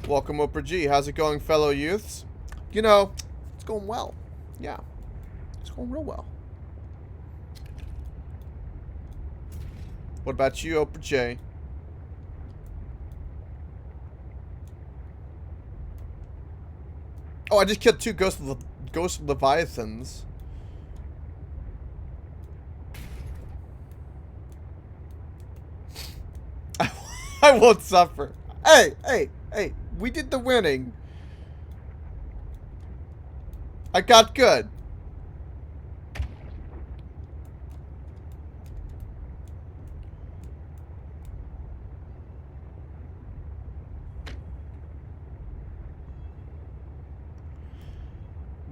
Welcome, Oprah G. How's it going, fellow youths? You know, it's going well. Yeah, it's going real well. What about you, Oprah J? Oh, I just killed 2 ghost leviathans. I won't suffer. Hey, hey, hey, we did the winning. I got good.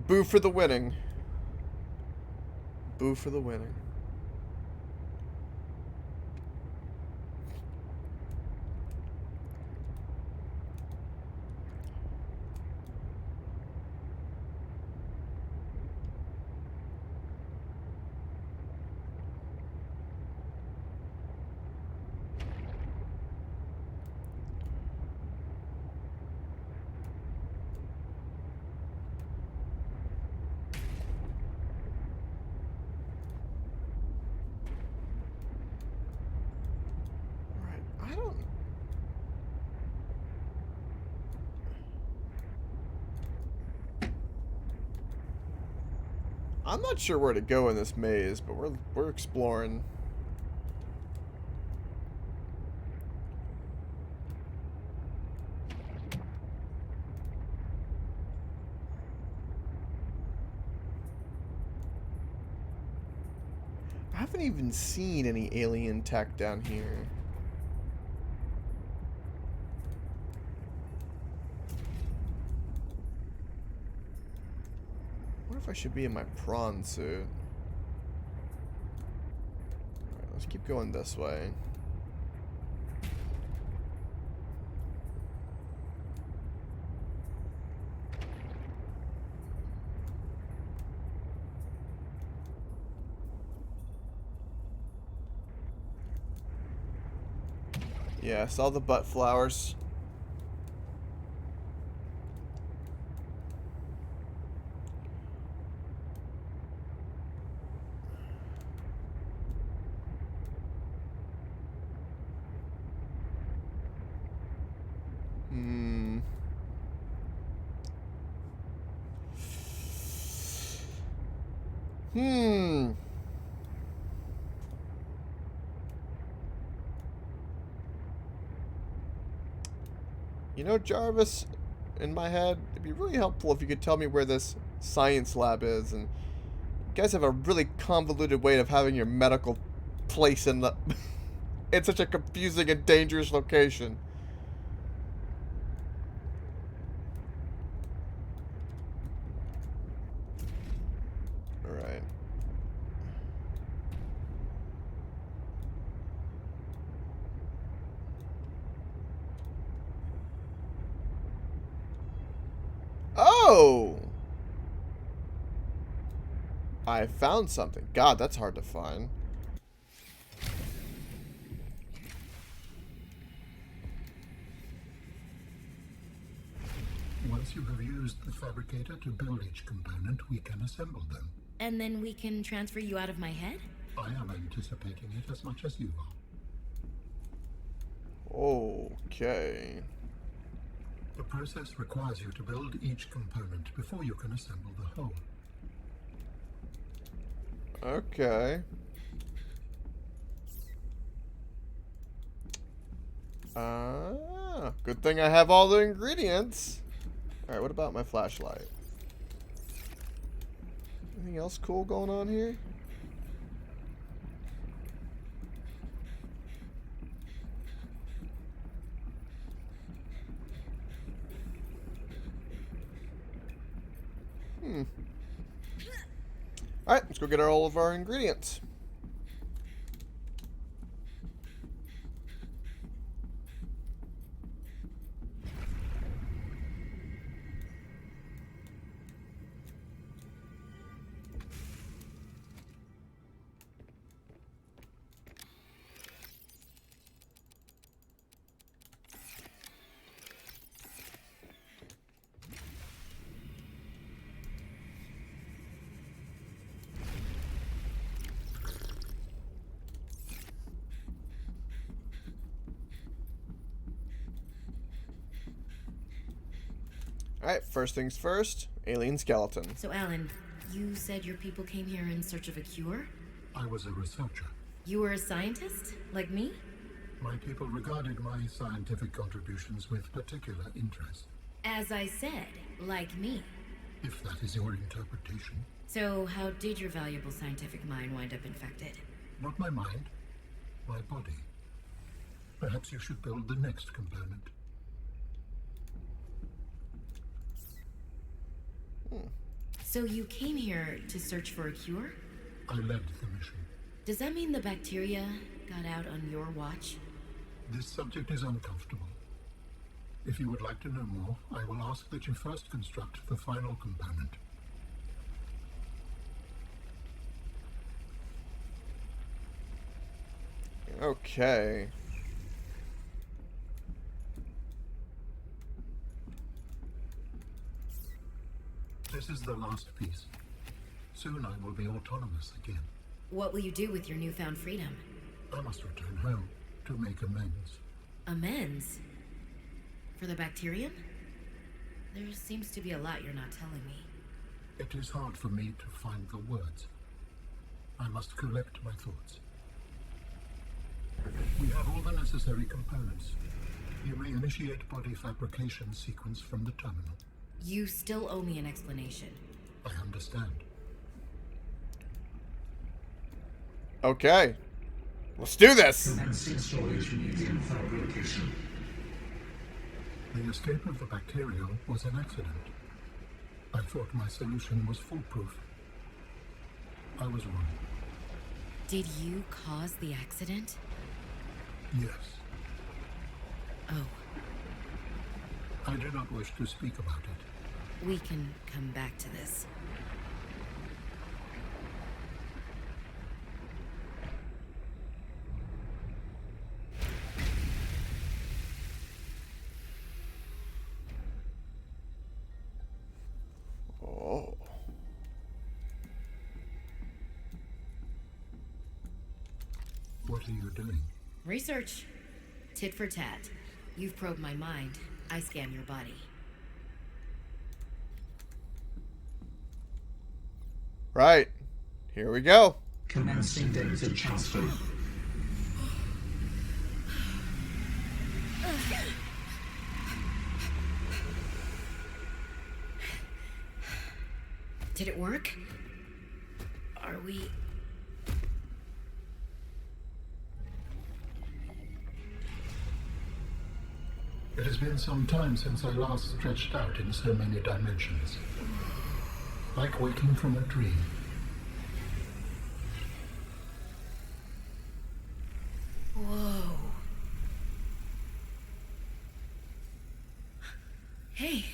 Boo for the winning. Boo for the winning. I don't... I'm not sure where to go in this maze, but we're exploring. I haven't even seen any alien tech down here. I wonder if I should be in my prawn suit. Alright, let's keep going this way. Yeah, I saw the butt flowers. You know, Jarvis, in my head, it'd be really helpful if you could tell me where this science lab is. And you guys have a really convoluted way of having your medical place in the in such a confusing and dangerous location. Oh! I found something. God, that's hard to find. Once you have used the fabricator to build each component, we can assemble them. And then we can transfer you out of my head? I am anticipating it as much as you are. Okay. The process requires you to build each component before you can assemble the whole. Okay. Good thing I have all the ingredients. Alright, what about my flashlight? Anything else cool going on here? Alright, let's go get all of our ingredients. Alright, first things first, alien skeleton. So, Alan, you said your people came here in search of a cure? I was a researcher. You were a scientist? Like me? My people regarded my scientific contributions with particular interest, As I said, like me. if that is your interpretation. So, how did your valuable scientific mind wind up infected? Not my mind, my body. Perhaps you should build the next component. So, you came here to search for a cure? I led the mission. Does that mean the bacteria got out on your watch? This subject is uncomfortable. If you would like to know more, I will ask that you first construct the final component. Okay. This is the last piece. Soon I will be autonomous again. What will you do with your newfound freedom? I must return home to make amends. Amends? For the bacterium? There seems to be a lot you're not telling me. It is hard for me to find the words. I must collect my thoughts. We have all the necessary components. You may initiate body fabrication sequence from the terminal. You still owe me an explanation. I understand. Okay. Let's do this! Commencing storage medium fabrication. The escape of the bacterium was an accident. I thought my solution was foolproof. I was wrong. Did you cause the accident? Yes. Oh, I do not wish to speak about it. we can come back to this. Oh. What are you doing? Research. Tit for tat. You've probed my mind. I scan your body. Right. Here we go. Commencing data transfer. Did it work? Are we... It has been some time since I last stretched out in so many dimensions. Like waking from a dream. Whoa. Hey.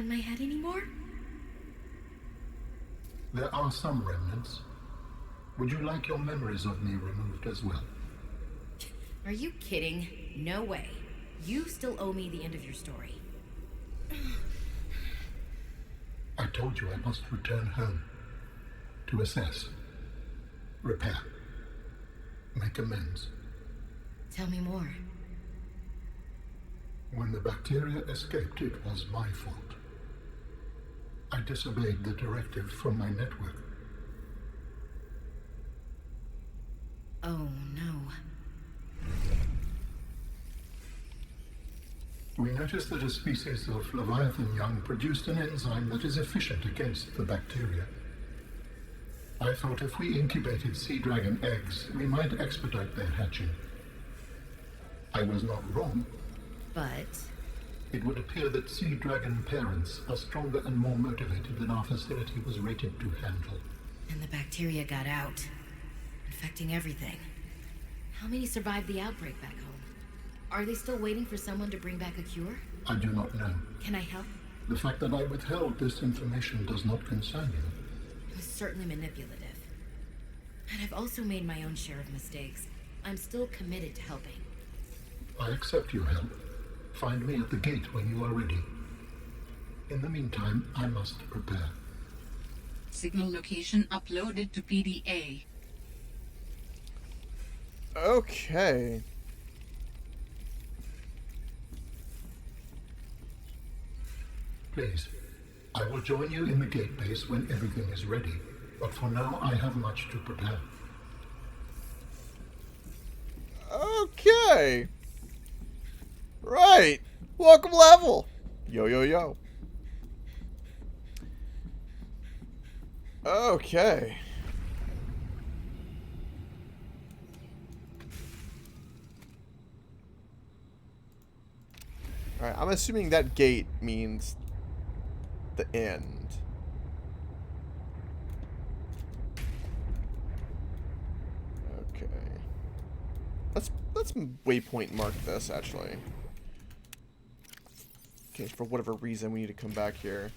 on my head anymore? There are some remnants. Would you like your memories of me removed as well? Are you kidding? No way. You still owe me the end of your story. I told you I must return home. To assess. Repair. Make amends. Tell me more. When the bacteria escaped, it was my fault. I disobeyed the directive from my network. Oh no. We noticed that a species of Leviathan young produced an enzyme that is efficient against the bacteria. I thought if we incubated sea dragon eggs, we might expedite their hatching. I was not wrong. But It would appear that sea dragon parents are stronger and more motivated than our facility was rated to handle. and the bacteria got out, infecting everything. How many survived the outbreak back home? Are they still waiting for someone to bring back a cure? I do not know. Can I help? The fact that I withheld this information does not concern you. It was certainly manipulative. And I've also made my own share of mistakes. I'm still committed to helping. I accept your help. Find me at the gate when you are ready. In the meantime, I must prepare. Signal location uploaded to PDA. Okay. Please, I will join you in the gate base when everything is ready. But for now, I have much to prepare. Okay. Right. Welcome level. Yo, yo, yo. Okay. Alright, I'm assuming that gate means the end. Okay. Let's waypoint mark this, actually. In case for whatever reason we need to come back here.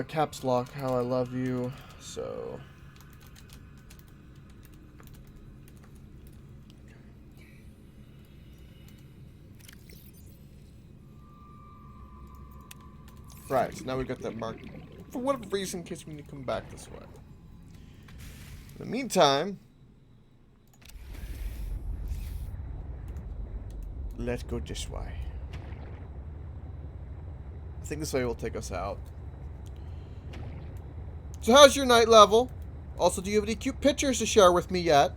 Caps lock, how I love you. So. Right, so now we got that marked for whatever reason in case we need to come back this way. In the meantime, let's go this way. I think this way will take us out. So how's your night level? Also, do you have any cute pictures to share with me yet?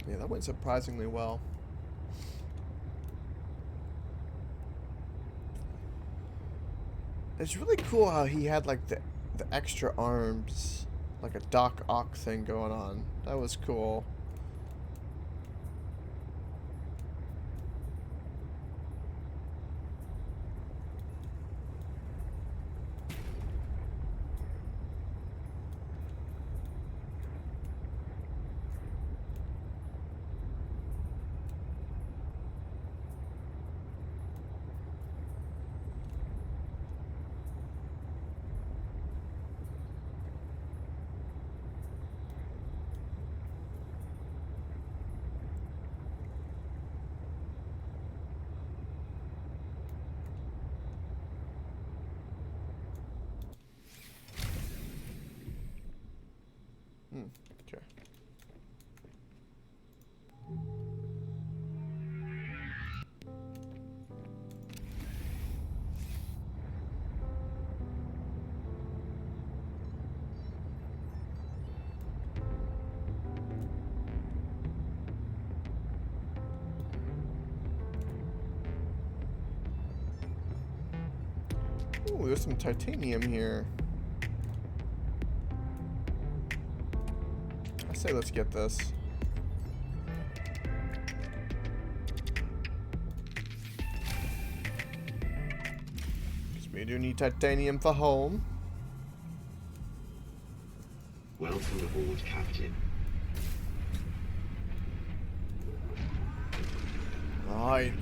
Yeah, that went surprisingly well. It's really cool how he had like the extra arms, like a Doc Ock thing going on. That was cool. Okay. Ooh, there's some titanium here. I say let's get this. Because we do need titanium for home. Welcome aboard, Captain. Right.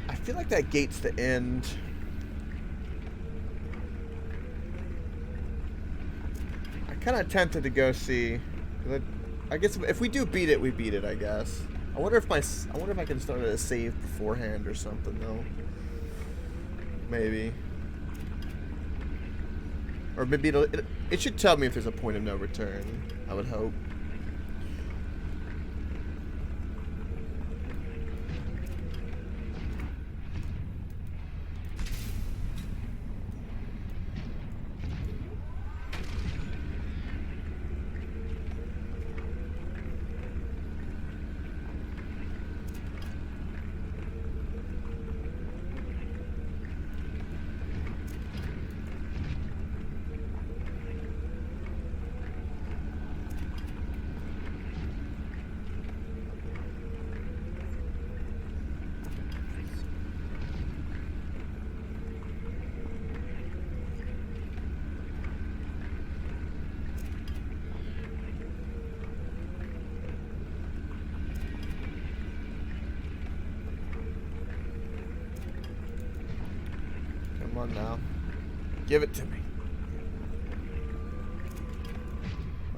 I feel like that gate's the end. I'm kind of tempted to go see. I guess if we do beat it, we beat it. I guess. I wonder if I can start a save beforehand or something though. Maybe. Or maybe it should tell me if there's a point of no return. I would hope. Come on now. Give it to me.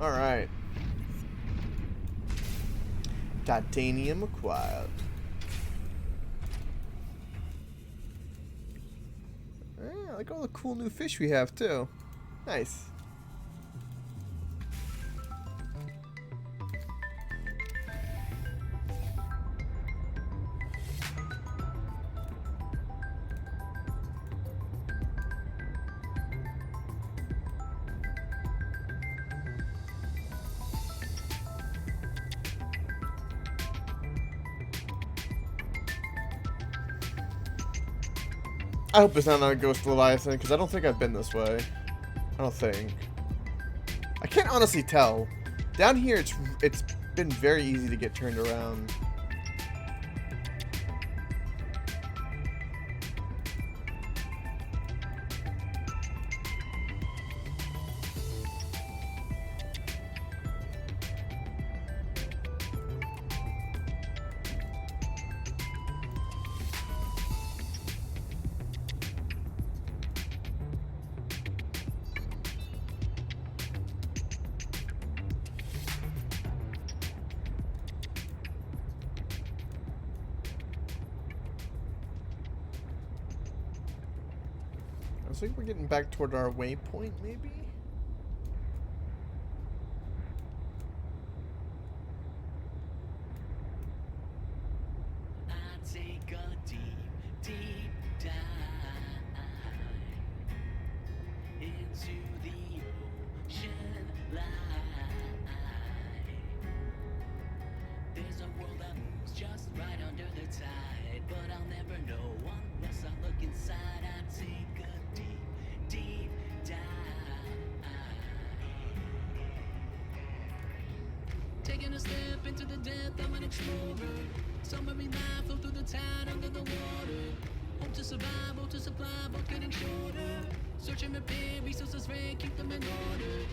Alright. Titanium acquired. I like all the cool new fish we have too. Nice. I hope it's not another Ghost Leviathan, because I don't think I've been this way. I don't think. I can't honestly tell. Down here, it's been very easy to get turned around. I think we're getting back toward our waypoint, maybe? I take a deep, deep dive into the ocean light. There's a world that moves just right under the tide, but I'll never know unless I look inside. I take a deep, deep dive. Taking a step into the depth, I'm an explorer. Submarine life, flow through the tide under the water. Hope to survive, hope to supply, both getting shorter. Search and repair, resources rare, keep them in order.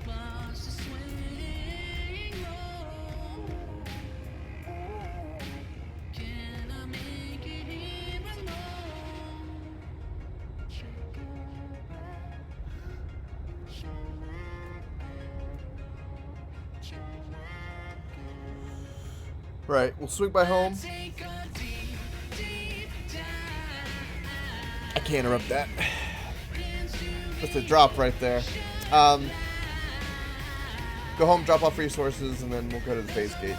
Watch the swing low. Can I make it even more? Right, we'll swing by home. Take a deep, deep dive. I can't interrupt that. That's a drop right there. Go home, drop off resources, and then we'll go to the base gate.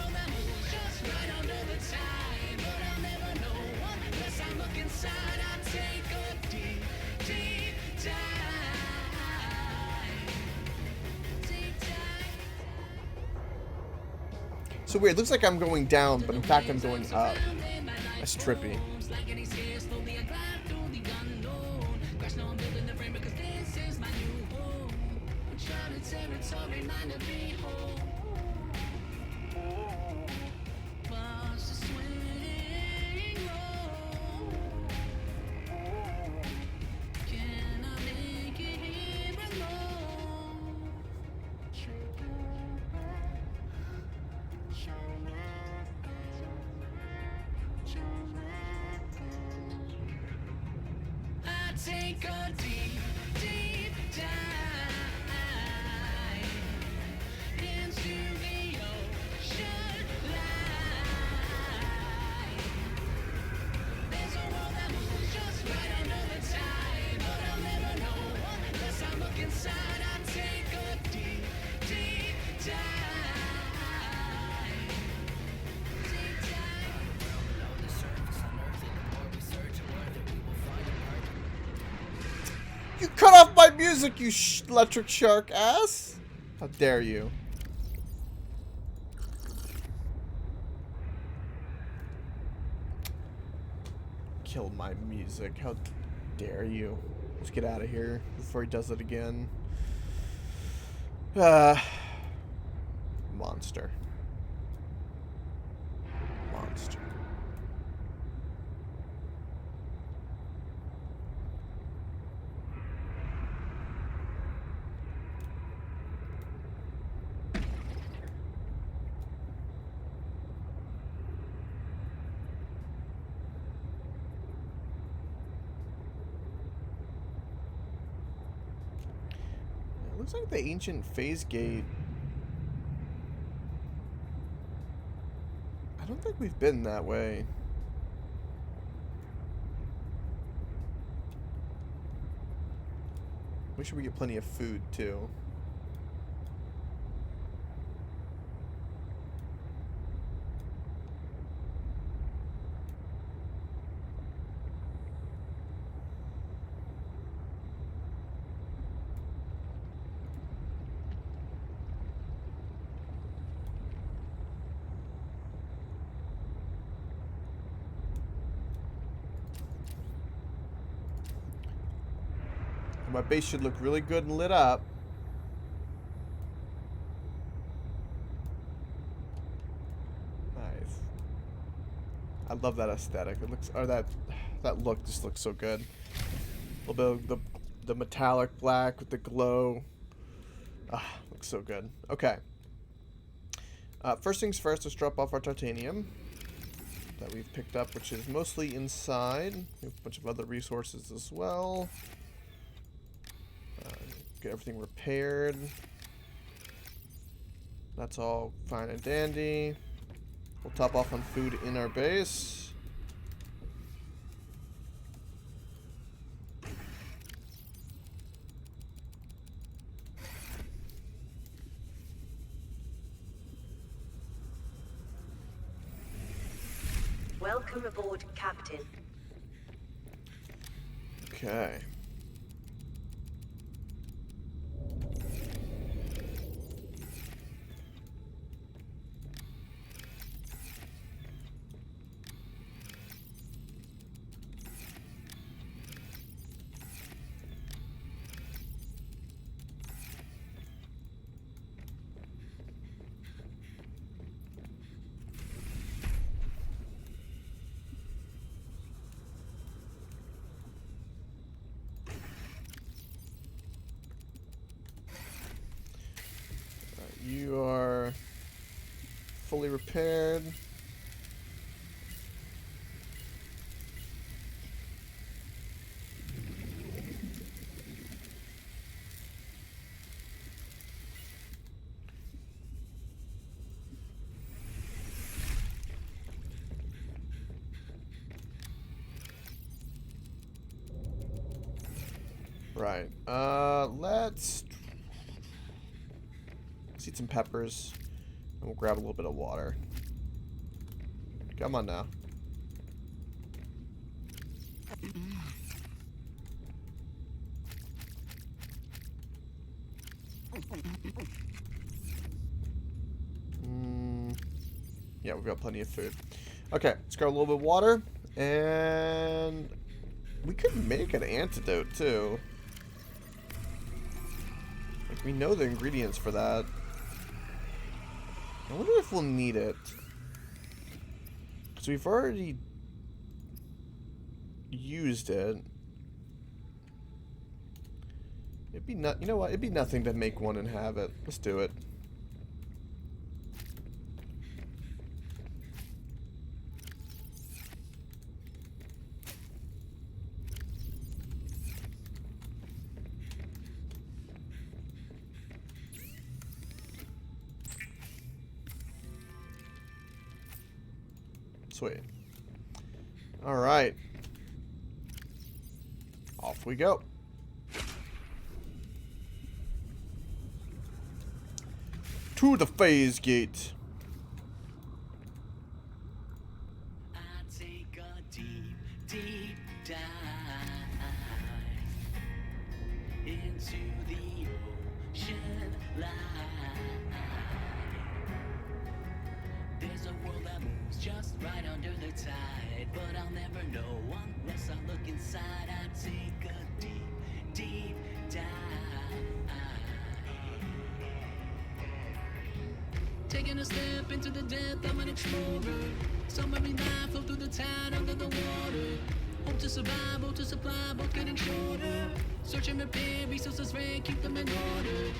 Just right under the tide, but I'll never know unless I look inside. I take So weird. Looks like I'm going down, but in fact I'm going up. That's trippy. Take a deep, deep dive into the ocean light. There's a world that moves just right under the tide, but I'll never know unless I look inside. I take a deep, deep dive. Deep dive. Below the surface on Earth, and the more we search and learn that we will find a part. You cut off my music, you electric shark ass! How dare you? Kill my music. How dare you? Let's get out of here before he does it again. Monster. Monster. Looks like the ancient phase gate. I don't think we've been that way. Make sure we get plenty of food too. My base should look really good and lit up. Nice. I love that aesthetic. It looks, or that look just looks so good. A little bit of the metallic black with the glow. Ah, looks so good. Okay. First things first, let's drop off our titanium that we've picked up, which is mostly inside. We have a bunch of other resources as well. Get everything repaired. That's all fine and dandy. We'll top off on food in our base. Welcome aboard, Captain. Okay. You are fully repaired. Right. Let's eat some peppers, and we'll grab a little bit of water. Come on now. Yeah, we've got plenty of food. Okay, let's grab a little bit of water. And we could make an antidote, too. Like, we know the ingredients for that. I wonder if we'll need it. Because we've already used it. It'd be you know what? It'd be nothing to make one and have it. Let's do it. Sweet. All right. Off we go. To the phase gate. I take a deep, deep dive into the ocean line. There's a world that moves just right under the tide, but I'll never know unless I look inside. I take a deep, deep dive. Taking a step into the depth, I'm an explorer. Submarine life, flow through the tide under the water. Hope to survive, hope to supply, both getting shorter. Search and repair, resources rare, keep them in order.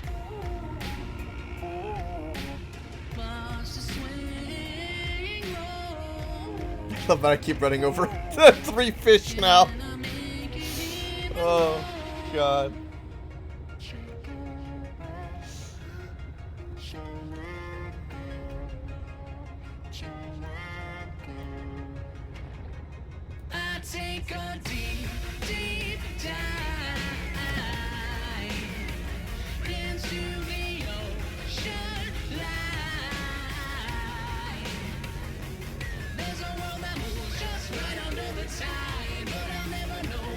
Watch the swing roll. I love that I keep running over the 3 fish now. Oh, God. I take a deep, deep dive into the ocean line. There's a world that moves just right under the tide, but I'll never know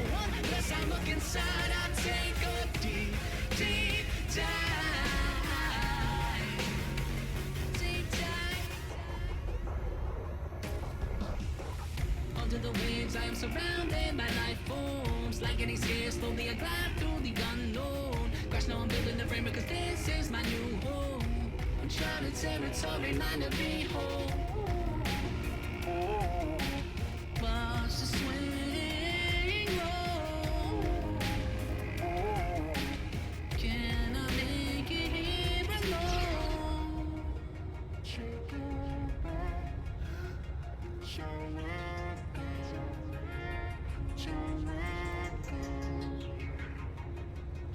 unless I look inside. I take a deep, deep dive. Deep dive. Under the waves, I am surrounded by life forms. Like any sphere, slowly I glide through the unknown. Crash, now I'm building the framework, cause this is my new home. Uncharted territory, mine to behold. Watch the swing roll. Can I make it here alone?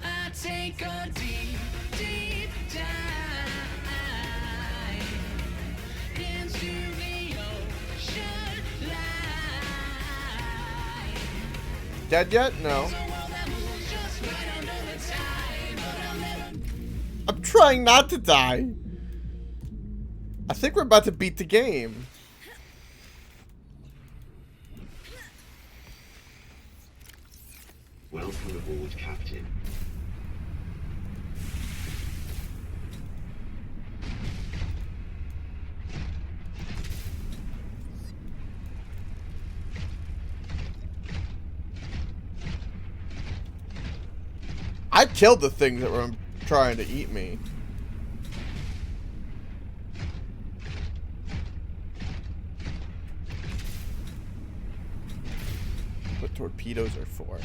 I take a deep, deep dive into the ocean line. Dead yet? No. There's a world that moves just right under the tide, but I'll never. I'm trying not to die. I think we're about to beat the game. Welcome aboard, Captain. I killed the things that were trying to eat me. What torpedoes are for.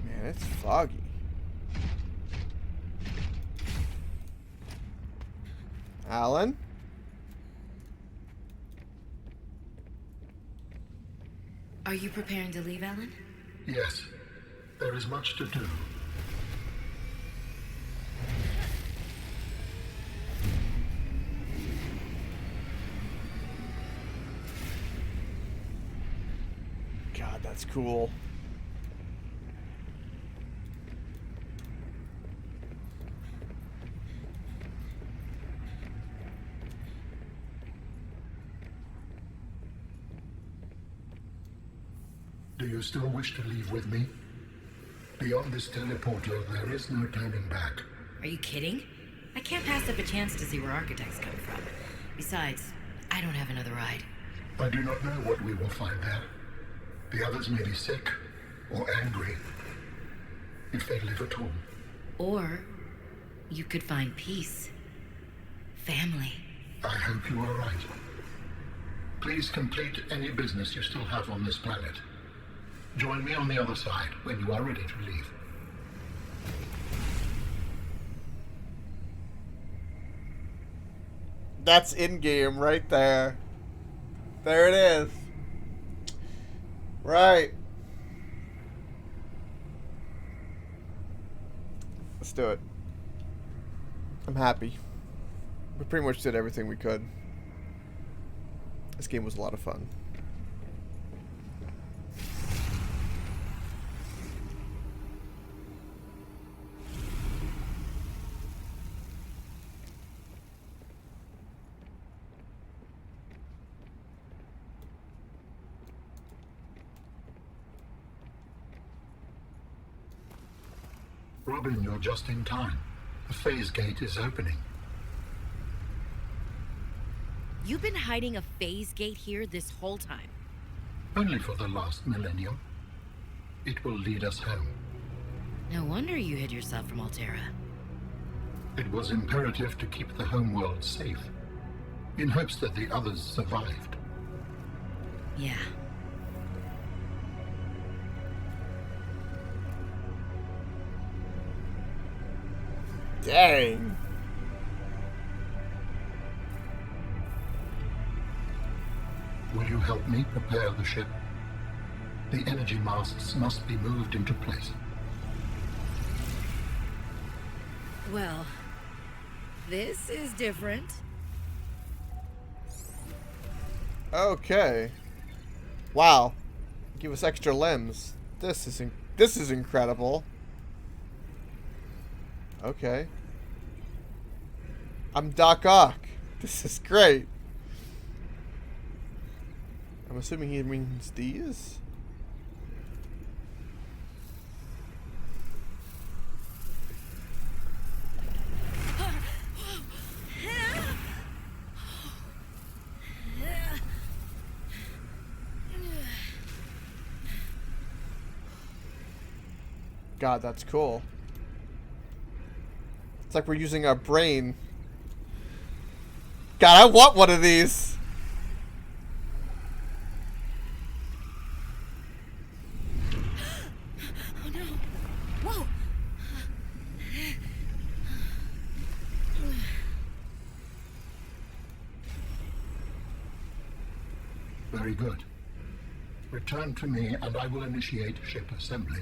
Man, it's foggy. Alan? Are you preparing to leave, Alan? Yes, there is much to do. That's cool. Do you still wish to leave with me? Beyond this teleporter, there is no turning back. Are you kidding? I can't pass up a chance to see where architects come from. Besides, I don't have another ride. I do not know what we will find there. The others may be sick or angry, if they live at all. Or you could find peace. Family. I hope you are right. Please complete any business you still have on this planet. Join me on the other side when you are ready to leave. That's in-game right there. There it is. Right. Let's do it. I'm happy. We pretty much did everything we could. This game was a lot of fun. Robin, you're just in time. The phase gate is opening. You've been hiding a phase gate here this whole time. Only for the last millennium. It will lead us home. No wonder you hid yourself from Altera. It was imperative to keep the homeworld safe, in hopes that the others survived. Yeah. Dang. Will you help me prepare the ship? The energy masts must be moved into place. Well, this is different. Okay. Wow. Give us extra limbs. This is incredible. Okay. I'm Doc Ock. This is great. I'm assuming he means these? God, that's cool. It's like we're using our brain. God, I want one of these. Oh no. Whoa. Very good. Return to me and I will initiate ship assembly.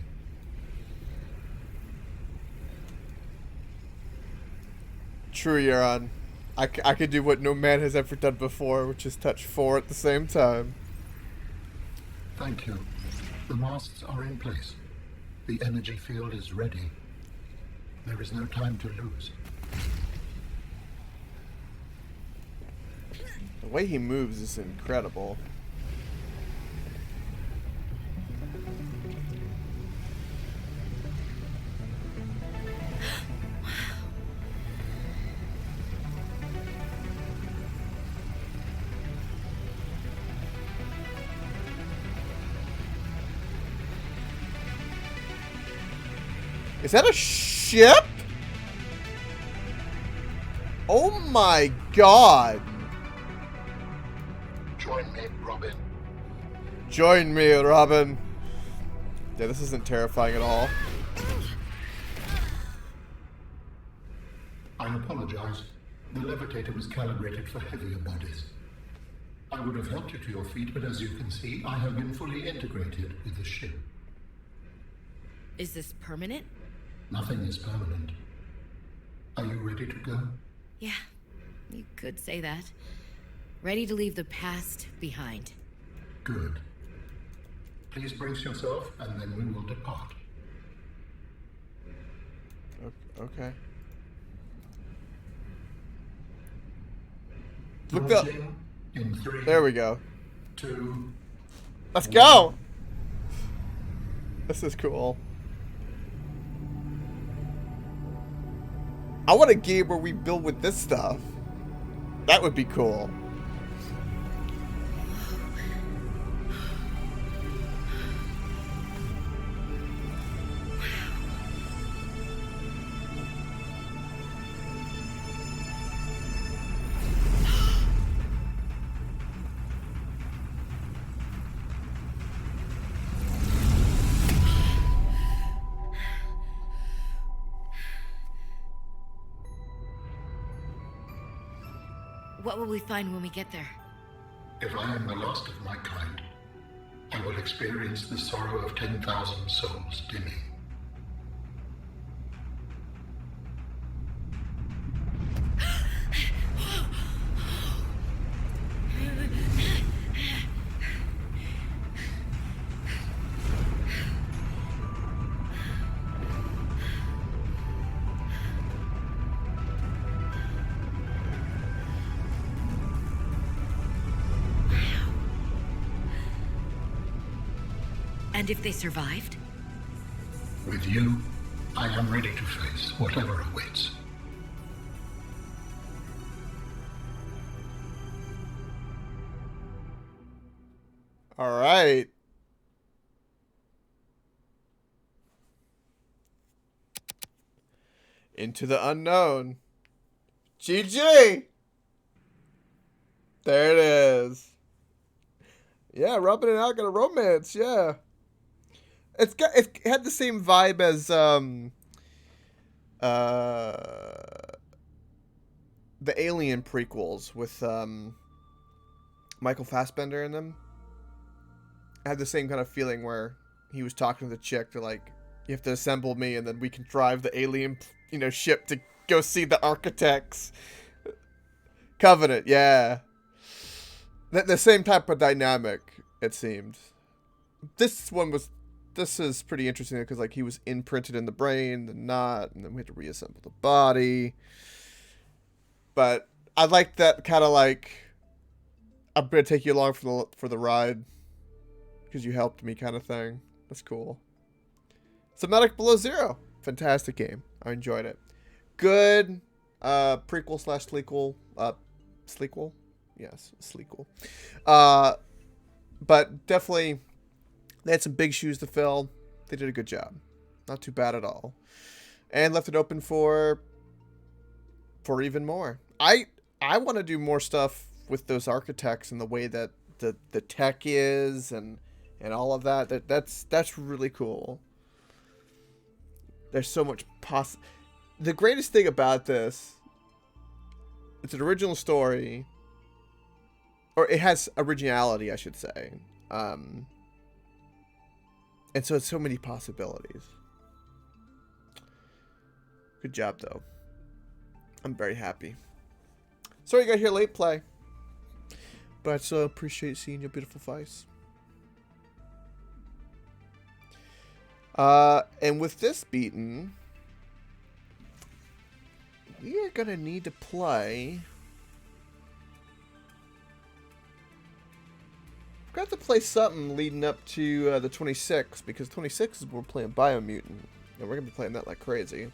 True, Euron. I could do what no man has ever done before, which is touch 4 at the same time. Thank you. The masts are in place. The energy field is ready. There is no time to lose. The way he moves is incredible. Is that a ship? Oh my god. Join me, Robin. Join me, Robin. Yeah, this isn't terrifying at all. I apologize. The levitator was calibrated for heavier bodies. I would have helped you to your feet, but as you can see, I have been fully integrated with the ship. Is this permanent? Nothing is permanent. Are you ready to go? Yeah, you could say that. Ready to leave the past behind. Good. Please brace yourself, and then we will depart. Okay. Look up. Launching in 3, There we go. 2. Let's go. This is cool. I want a game where we build with this stuff. That would be cool. What will we find when we get there? If I am the last of my kind, I will experience the sorrow of 10,000 souls dimming. And if they survived? With you, I am ready to face whatever awaits. All right. Into the unknown. GG! There it is. Yeah, rubbing it out, got a romance, yeah. It had the same vibe as the Alien prequels with Michael Fassbender in them. I had the same kind of feeling where he was talking to the chick to like, you have to assemble me and then we can drive the alien, ship to go see the architects. Covenant, yeah. The same type of dynamic, it seemed. This is pretty interesting because like he was imprinted in the brain, then not, and then we had to reassemble the body. But I like that kind of like, I'm gonna take you along for the ride because you helped me kind of thing. That's cool. Subnautica Below Zero, fantastic game. I enjoyed it. Good prequel / slequel. Slequel? Yes, slequel. But definitely, they had some big shoes to fill. They did a good job. Not too bad at all. And left it open for even more. I want to do more stuff with those architects and the way that the tech is and all of that. That's really cool. There's so much the greatest thing about this, it's an original story, or it has originality, I should say. And so it's so many possibilities. Good job, though. I'm very happy. Sorry you got here late, play. But I so appreciate seeing your beautiful face. And with this beaten, we are going to need to play... Got to play something leading up to the 26th, because 26th is we're playing Biomutant, and we're going to be playing that like crazy.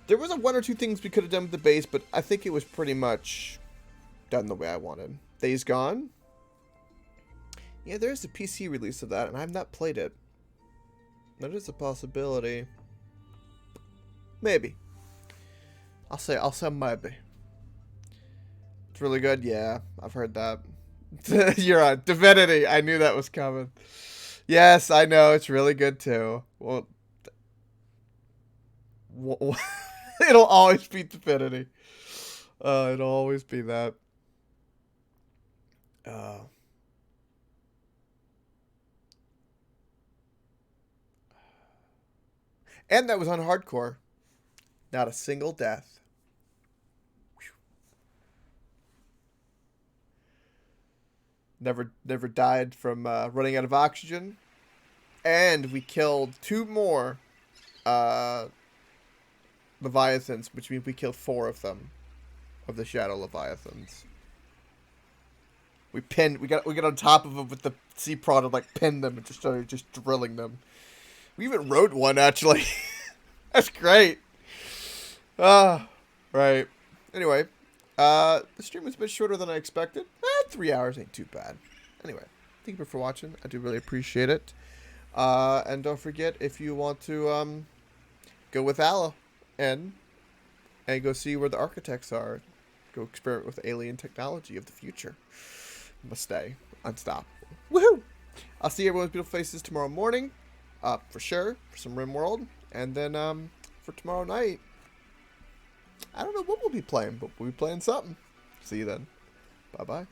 There was one or two things we could have done with the base, but I think it was pretty much done the way I wanted. Days Gone? Yeah, there's a PC release of that, and I've not played it. That is a possibility. Maybe. I'll say maybe. It's really good? Yeah, I've heard that. You're on. Divinity. I knew that was coming. Yes, I know. It's really good, too. Well, it'll always be Divinity. It'll always be that. And that was on hardcore. Not a single death. never died from running out of oxygen. And we killed 2 more Leviathans, which means we killed 4 of them, of the Shadow Leviathans. We got on top of them with the sea prod and like pinned them and just started just drilling them. We even rode one actually. That's great. Right. Anyway, the stream was a bit shorter than I expected. 3 hours ain't too bad. Anyway, thank you for watching. I do really appreciate it. And don't forget, if you want to go with Ala and go see where the architects are, go experiment with alien technology of the future. Must stay unstoppable. Woohoo! I'll see everyone's beautiful faces tomorrow morning, for sure, for some RimWorld, and then for tomorrow night, I don't know what we'll be playing, but we'll be playing something. See you then. Bye bye.